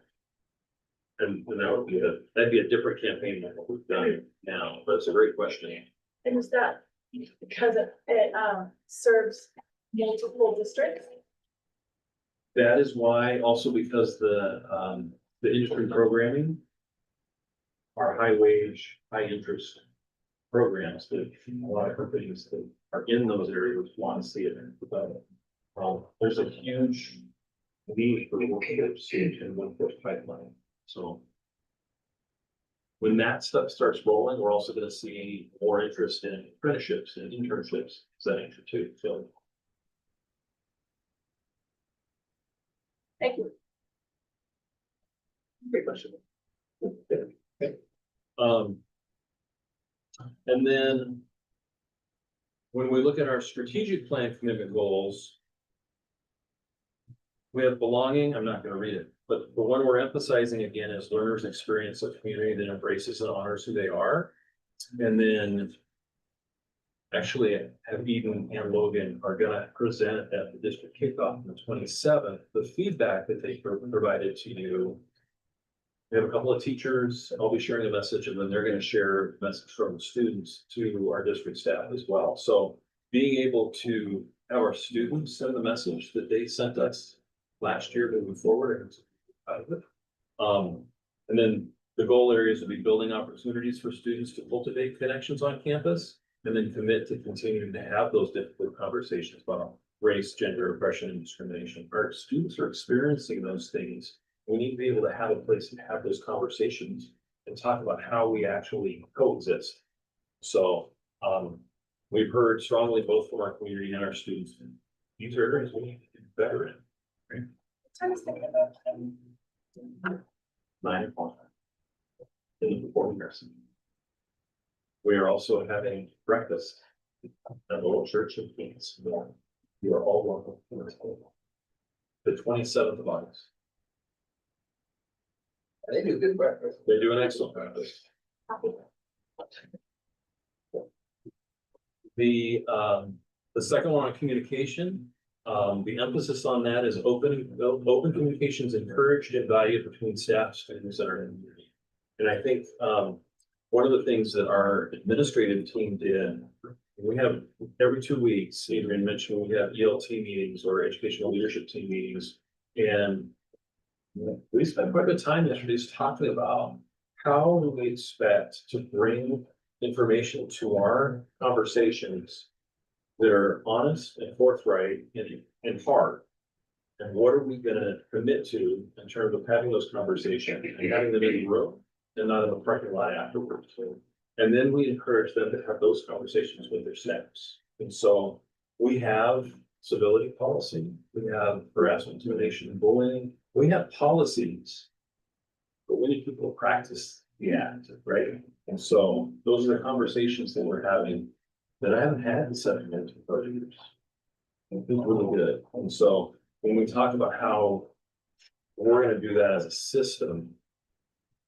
Speaker 5: And that'd be a different campaign than what we've done now, but it's a great question.
Speaker 1: And is that because it serves multiple districts?
Speaker 5: That is why, also because the industry programming are high wage, high interest programs that a lot of companies that are in those areas want to see it. But there's a huge need for workforce and workforce pipeline. So when that stuff starts rolling, we're also going to see more interest in apprenticeships and internships. Is that answer too? So.
Speaker 1: Thank you.
Speaker 5: Great question. And then when we look at our strategic plan commitment goals, we have belonging. I'm not going to read it, but the one we're emphasizing again is learners experience a community that embraces and honors who they are. And then actually have Eden and Logan are going to present at the district kickoff on the 27th, the feedback that they provided to you. We have a couple of teachers, I'll be sharing a message, and then they're going to share a message from the students to our district staff as well. So being able to have our students send the message that they sent us last year moving forward. And then the goal areas will be building opportunities for students to cultivate connections on campus, and then commit to continuing to have those difficult conversations about race, gender, oppression, and discrimination. Our students are experiencing those things. We need to be able to have a place to have those conversations and talk about how we actually coexist. So, we've heard strongly both from our community and our students. These are areas we need to do better in.
Speaker 1: I was thinking about.
Speaker 5: 9 o'clock. In the performing arts. We are also having breakfast at the little church in Phoenix. You are all welcome to this table. The 27th of August.
Speaker 2: They do good breakfast.
Speaker 5: They do an excellent breakfast. The second one on communication, the emphasis on that is open communications encouraged and valued between staff, students, and our community. And I think, one of the things that our administrative team did, we have every 2 weeks, Adrian mentioned, we have ELT meetings or educational leadership team meetings. And we spent quite a bit of time yesterday just talking about how do we expect to bring information to our conversations that are honest and forthright and hard. And what are we gonna commit to in terms of having those conversations and having them in the room and not in the parking lot afterwards? And then we encourage them to have those conversations with their staffs. And so we have civility policy, we have harassment, intimidation, and bullying, we have policies. But we need people to practice the act, right? And so those are the conversations that we're having that I haven't had in 7 years or 30 years. It feels really good. And so when we talk about how we're gonna do that as a system,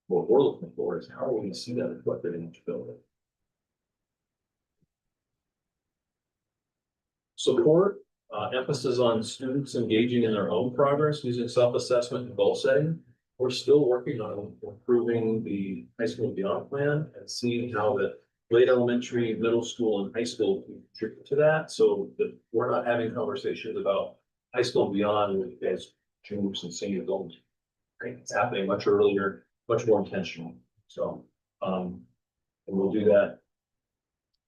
Speaker 5: what we're looking for is how are we gonna see that reflected in each building? Support, emphasis on students engaging in their own progress using self-assessment and goal setting. We're still working on improving the high school and beyond plan and seeing how the late elementary, middle school, and high school contribute to that, so that we're not having conversations about high school and beyond as juniors and seniors only. Right? It's happening much earlier, much more intentional. So, and we'll do that.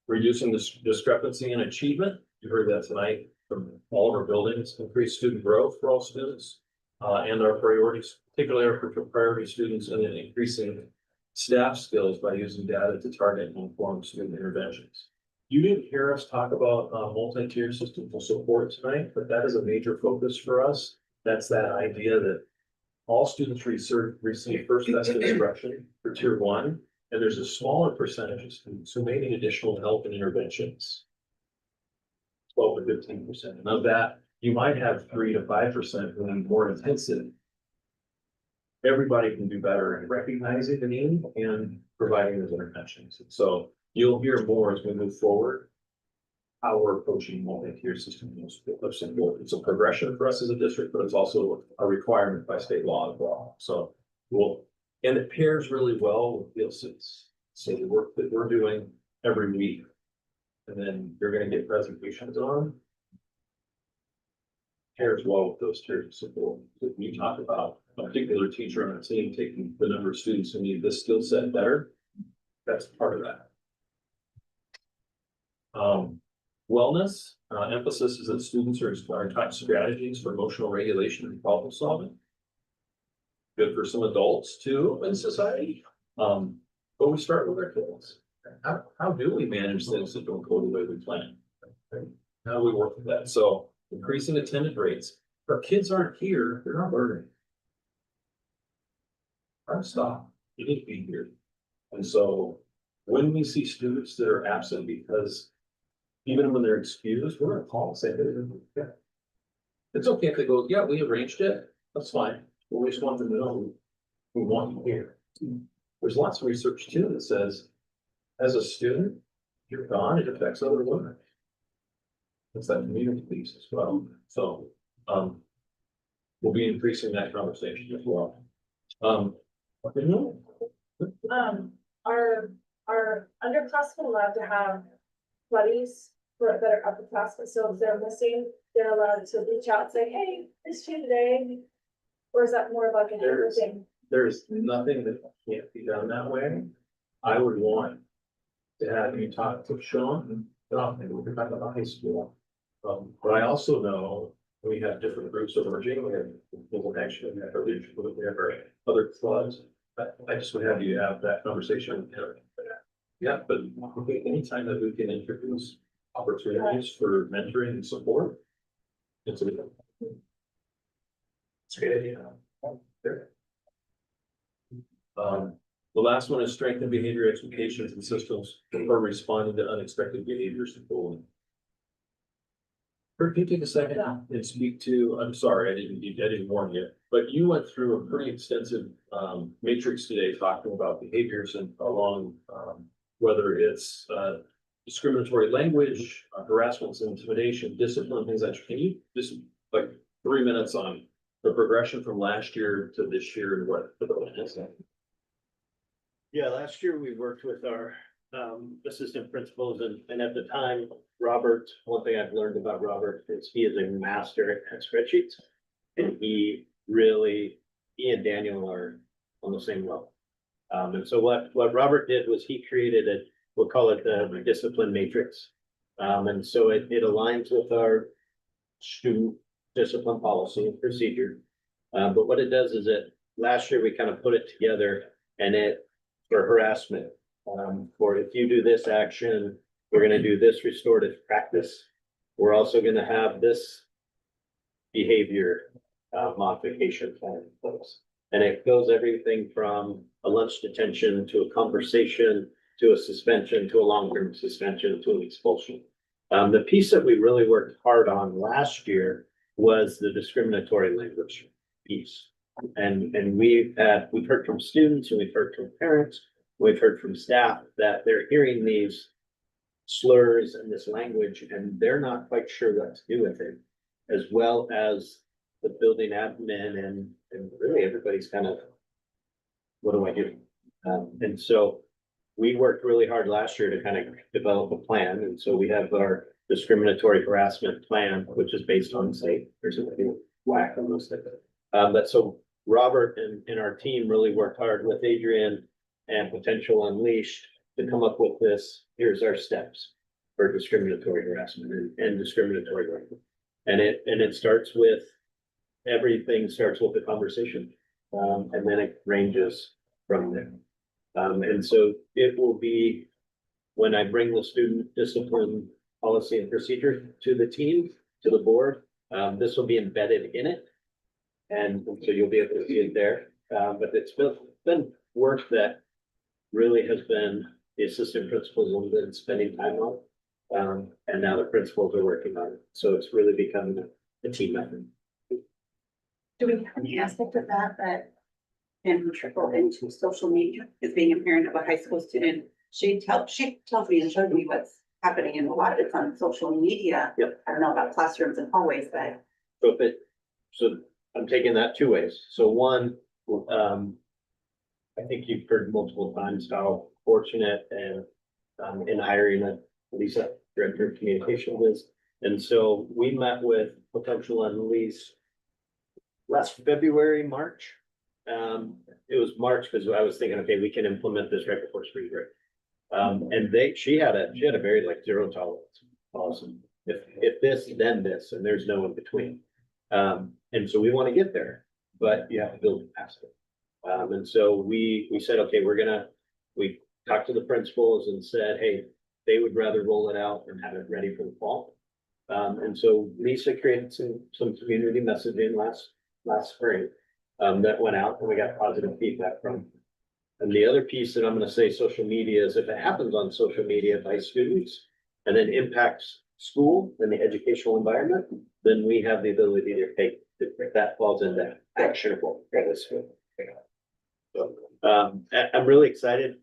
Speaker 5: Reducing the discrepancy in achievement. You heard that tonight from all of our buildings. Increase student growth for all students, and our priorities, particularly our priority students, and then increasing staff skills by using data to target and inform student interventions. You didn't hear us talk about multi-tier system for support tonight, but that is a major focus for us. That's that idea that all students receive first best instruction for tier 1, and there's a smaller percentage of students who may need additional help and interventions. 12 to 15%. And of that, you might have 3 to 5% who need more intensive. Everybody can do better in recognizing the need and providing those interventions. So you'll hear more as we move forward how we're approaching multi-tier system. It's a progression for us as a district, but it's also a requirement by state law as well. So and it pairs really well with field sits. So the work that we're doing every week, and then you're going to get presentations on, pairs well with those tiers of support. If you talk about a particular teacher on a team taking the number of students who need this skill set better, that's part of that. Wellness, emphasis is that students are taught strategies for emotional regulation and problem solving. Good for some adults too in society. But we start with our kids. How do we manage things that don't go the way we plan? How do we work with that? So increasing attendance rates. If our kids aren't here, they're not learning. Stop. You need to be here. And so when we see students that are absent because even when they're excused, we're gonna call and say, yeah. It's okay if they go, yeah, we arranged it. That's fine. But we just want them to know we want you here. There's lots of research too that says, as a student, you're gone, it affects other learners. It's that community piece as well. So we'll be increasing that conversation as well.
Speaker 1: Are underclassmen allowed to have buddies that are upperclassmen? So if they're missing, they're allowed to reach out and say, hey, missed you today. Or is that more of like a different thing?
Speaker 5: There's nothing that can't be done that way. I would want to have you talk to Sean. Maybe we could talk about high school. But I also know we have different groups emerging, we have Global Action, we have our leadership, we have our other clubs. I just would have you have that conversation with him. Yeah, but anytime that we can introduce opportunities for mentoring and support. It's a great idea. There. The last one is strengthen behavior expectations and systems for responding to unexpected behaviors and bullying. Kurt, can you take a second and speak to, I'm sorry, I didn't warn you, but you went through a pretty extensive matrix today talking about behaviors and along whether it's discriminatory language, harassment, intimidation, discipline, things like that. Can you just like 3 minutes on the progression from last year to this year and what the plan is?
Speaker 15: Yeah, last year we worked with our assistant principals and at the time, Robert, one thing I've learned about Robert is he is a master at spreadsheets. And he and Daniel are on the same level. And so what Robert did was he created we'll call it the discipline matrix. And so it aligns with our student discipline policy and procedure. But what it does is last year we kind of put it together and for harassment, for if you do this action, we're gonna do this restorative practice. We're also gonna have this behavior modification plan in place. And it goes everything from a lunch detention to a conversation, to a suspension, to a long-term suspension, to an expulsion. The piece that we really worked hard on last year was the discriminatory language piece. And we've heard from students and we've heard from parents, we've heard from staff that they're hearing these slurs and this language and they're not quite sure what to do with it, as well as the building admin and really everybody's kind of, what do I do? And so we worked really hard last year to kind of develop a plan. And so we have our discriminatory harassment plan, which is based on, say, there's a whack on those things. But so Robert and our team really worked hard with Adrian and Potential Unleashed to come up with this. Here's our steps for discriminatory harassment and discriminatory language. And it starts with, everything starts with the conversation. And then it ranges from there. And so it will be when I bring the student discipline policy and procedure to the team, to the board, this will be embedded in it. And so you'll be able to see it there. But it's been work that really has been the assistant principals have been spending time on. And now the principals are working on it. So it's really becoming a team effort.
Speaker 10: Do we have any aspect of that can trickle into social media? As being a parent of a high school student, she tells me and shows me what's happening, and a lot of it's on social media.
Speaker 15: Yep.
Speaker 10: I don't know about classrooms and hallways, but.
Speaker 15: So I'm taking that two ways. So one, I think you've heard multiple times how fortunate and in hiring Lisa, Director of Communications is. And so we met with Potential Unleashed last February, March. It was March because I was thinking, okay, we can implement this right before spring break. And she had a very zero tolerance policy. If this, then this, and there's no in between. And so we want to get there, but you have to build capacity. And so we said, okay, we talked to the principals and said, hey, they would rather roll it out and have it ready for the fall. And so Lisa created some community messaging last spring that went out and we got positive feedback from. And the other piece that I'm going to say social media is if it happens on social media by students and then impacts school and the educational environment, then we have the ability to take that falls into actionable. So I'm really excited.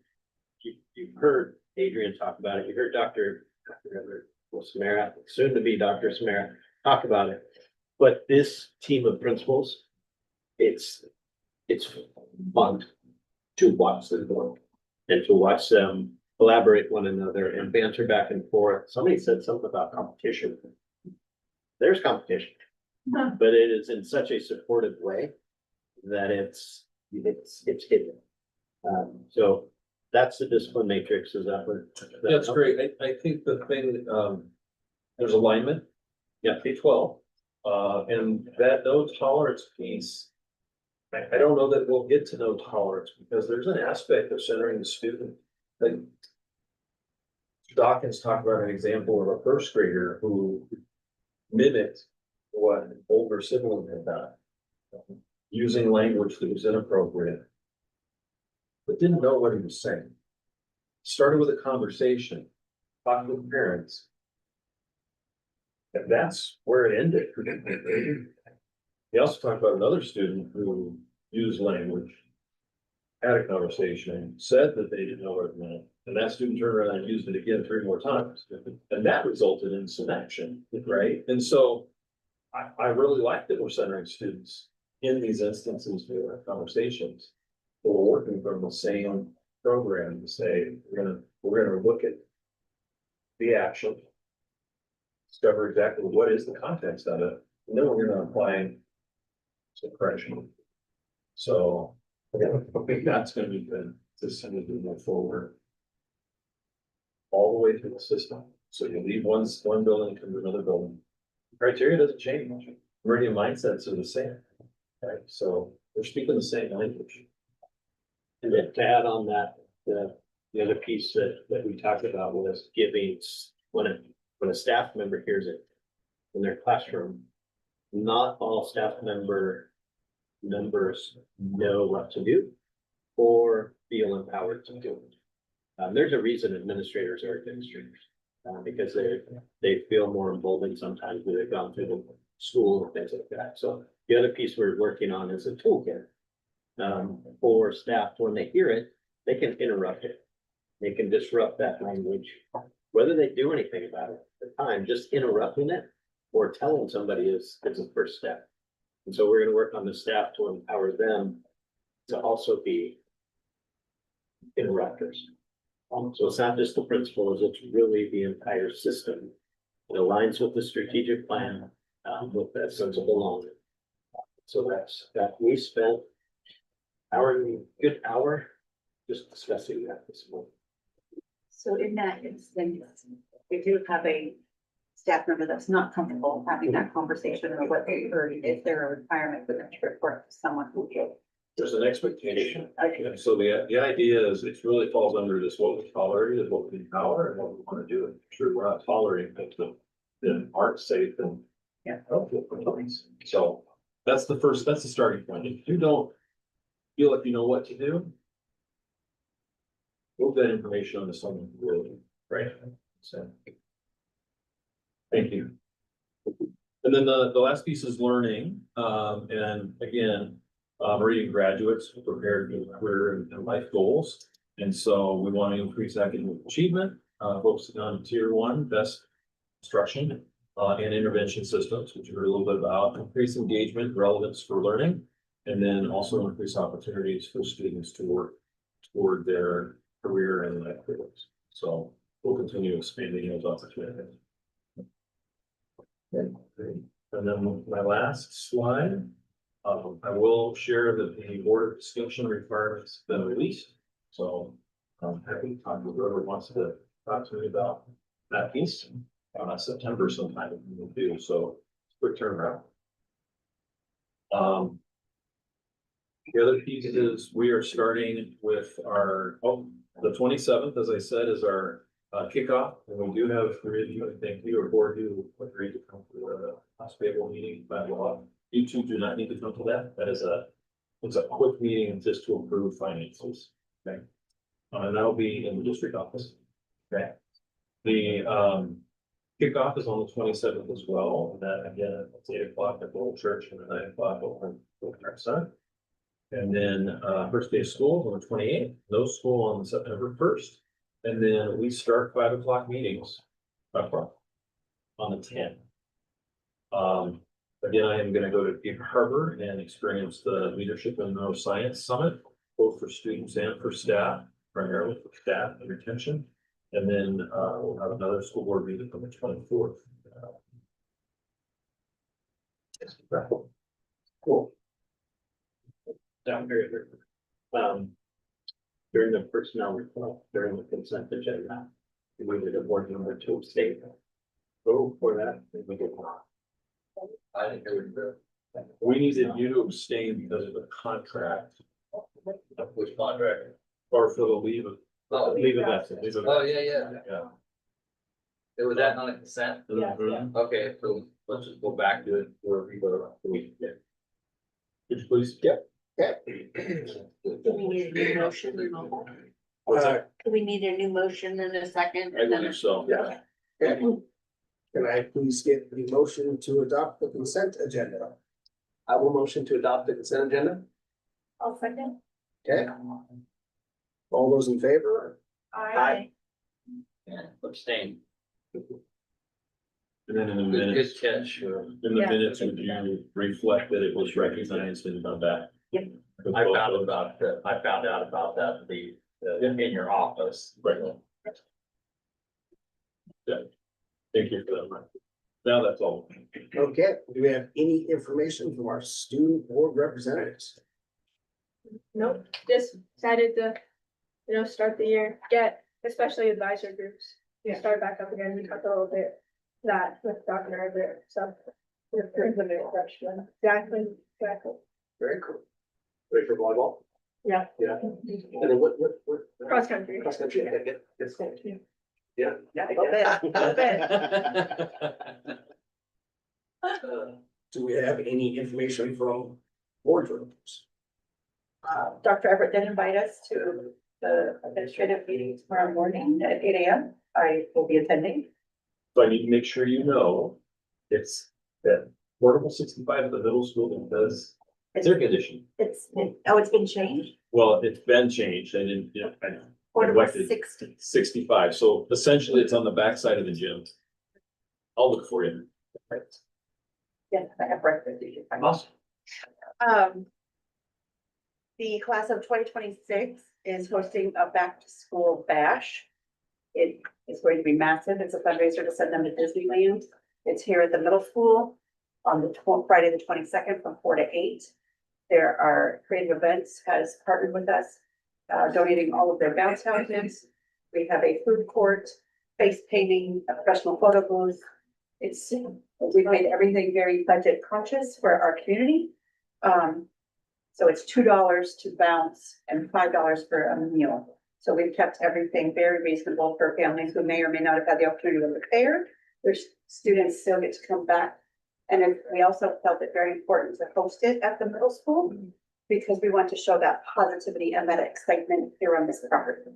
Speaker 15: You've heard Adrian talk about it. You heard Dr. Samara, soon to be Dr. Samara, talk about it. But this team of principals, it's fun to watch them work and to watch them collaborate one another and banter back and forth. Somebody said something about competition. There's competition, but it is in such a supportive way that it's hidden. So that's the discipline matrix. Is that what?
Speaker 5: That's great. I think the thing, there's alignment Yeah, K-12, and that no tolerance piece. I don't know that we'll get to no tolerance because there's an aspect of centering the student. Like Dawkins talked about an example of a first grader who mimicked what an older sibling had done. Using language that was inappropriate. But didn't know what he was saying. Started with a conversation, talked with parents. And that's where it ended. He also talked about another student who used language, had a conversation, said that they didn't know what it meant, and that student turned around and used it again 3 more times. And that resulted in some action, right? And so I really like that we're centering students in these instances for our conversations. But we're working from the same program to say, we're gonna look at the action, discover exactly what is the context of it, and then we're gonna apply some correction. So, again, I think that's gonna be good to send it to move forward. All the way through the system. So you leave one building, come to another building. Criteria doesn't change. Meridian mindsets are the same. Right, so they're speaking the same language.
Speaker 15: And then to add on that, the other piece that we talked about was giving, when a staff member hears it in their classroom, not all staff members know what to do or feel empowered to do it. There's a reason administrators are administrators, because they feel more emboldened sometimes when they've gone through the school and things like that. So the other piece we're working on is a toolkit for staff. When they hear it, they can interrupt it. They can disrupt that language, whether they do anything about it at the time. Just interrupting it or telling somebody is a first step. And so we're going to work on the staff to empower them to also be interrupters. So it's not just the principals, it's really the entire system. It aligns with the strategic plan, with that sense of belonging. So that we spent good hour just discussing that this morning.
Speaker 10: So in that instance, if you have a staff member that's not comfortable having that conversation or what they heard, is there a requirement for them to report to someone who will?
Speaker 5: There's an expectation. And so the idea is it really falls under this what we tolerate is what we empower and what we want to do. Sure, we're not tolerating things that aren't safe and helpful for kids. So that's the starting point. If you don't feel like you know what to do, move that information on to someone who will, right? So thank you. And then the last piece is learning. And again, Meridian graduates prepared for career and life goals. And so we want to increase academic achievement, focusing on tier 1 best instruction and intervention systems, which you heard a little bit about, increase engagement, relevance for learning, and then also increase opportunities for students to work toward their career and life goals. So we'll continue expanding those opportunities. Okay. And then my last slide. I will share that the board of discussion requirements have been released. So I'm happy to talk to whoever wants to talk to me about that piece. September sometime we'll do, so quick turnaround. The other piece is we are starting with our, the 27th, as I said, is our kickoff. And we do have 3 of you, I think, 4 of you agreed to come to the last payable meeting by law. You 2 do not need to come to that. It's a quick meeting just to approve finances. Okay. And that'll be in the district office. Okay. The kickoff is on the 27th as well. And that again, it's 8 o'clock at the old church and 9 o'clock over at our side. And then first day of school on the 28th, no school on September 1st. And then we start 5 o'clock meetings on the 10th. Again, I am going to go to Gig Harbor and experience the Leadership in Neuroscience Summit, both for students and for staff, primarily for staff and retention. And then we'll have another school board meeting on the 24th. Cool.
Speaker 15: Down here, during the personnel report, during the consent agenda, we did a board member to abstain. Go for that, and we did not.
Speaker 5: I think it would be. We needed you to abstain because of the contract.
Speaker 3: Which contract?
Speaker 5: Or for the leave of,
Speaker 3: Oh,
Speaker 5: leave of absence. Leave of
Speaker 3: Oh,
Speaker 5: absence.
Speaker 3: yeah.
Speaker 5: Yeah.
Speaker 3: Was that on a consent?
Speaker 1: Yeah.
Speaker 5: Mhm.
Speaker 3: Okay, so let's just go back to it where we were.
Speaker 5: Could you please? Yep.
Speaker 10: Do we need a new motion and all that?
Speaker 5: What's that?
Speaker 10: Do we need a new motion in a second?
Speaker 5: I believe so.
Speaker 2: Yeah. Okay. Can I please get the motion to adopt the consent agenda?
Speaker 13: I will motion to adopt the consent agenda.
Speaker 1: I'll second.
Speaker 2: Okay. All those in favor?
Speaker 10: Aye.
Speaker 3: Yeah, abstain.
Speaker 5: And then in the
Speaker 3: Good
Speaker 5: minutes,
Speaker 3: catch.
Speaker 5: in the minutes, would you reflect that it was recognized and about that?
Speaker 10: Yep.
Speaker 3: I found out about that, in your office.
Speaker 5: Right. Yeah. Thank you for that, Mike. Now that's all.
Speaker 2: Okay, do we have any information from our student board representatives?
Speaker 1: Nope, just excited to, start the year, get especially advisor groups. Start back up again. We talked a little bit that with Dr. Everett, so. With the freshman. Exactly.
Speaker 2: Very cool. Ready for volleyball?
Speaker 1: Yeah.
Speaker 2: Yeah. And then what?
Speaker 1: Cross country.
Speaker 2: Cross country, yeah, good. Yeah.
Speaker 10: Yeah, a little bit.
Speaker 2: Do we have any information from boardrooms?
Speaker 10: Dr. Everett did invite us to the administrative meeting tomorrow morning at 8 AM. I will be attending.
Speaker 5: So I need to make sure you know, it's that portable 65 at the middle school that does, it's air conditioning.
Speaker 10: It's been changed.
Speaker 5: Well, it's been changed, I didn't, you know, I know.
Speaker 10: Portable
Speaker 5: Elected
Speaker 10: 60.
Speaker 5: 65, so essentially it's on the backside of the gym. I'll look for you.
Speaker 10: Yes, I have breakfast. You can find it.
Speaker 5: Awesome.
Speaker 10: The class of 2026 is hosting a back to school bash. It is going to be massive. It's a fundraiser to send them to Disneyland. It's here at the middle school on the Friday, the 22nd from 4 to 8. There are Creative Events has partnered with us, donating all of their bounce houses. We have a food court, face painting, a professional photo booth. We've made everything very budget conscious for our community. So it's $2 to bounce and $5 for a meal. So we've kept everything very reasonable for families who may or may not have had the opportunity to live there. Their students still get to come back. And then we also felt it very important to host it at the middle school because we want to show that positivity and that excitement here on this property.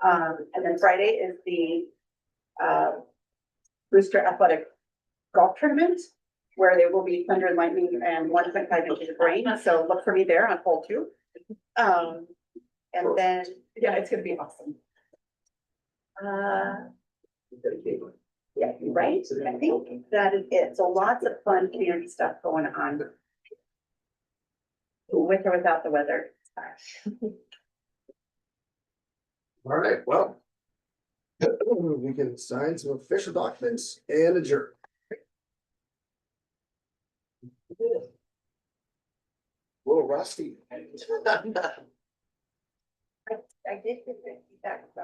Speaker 10: And then Friday is the Rooster Athletic Golf Tournament, where there will be thunder and lightning and 1.5 inches of rain. So look for me there on hole 2. And then, yeah, it's gonna be awesome. Yeah, you're right. I think that is it. So lots of fun community stuff going on. With or without the weather.
Speaker 2: All right, well. We can sign some official documents and adjourn. Little rusty.
Speaker 10: I did get feedback.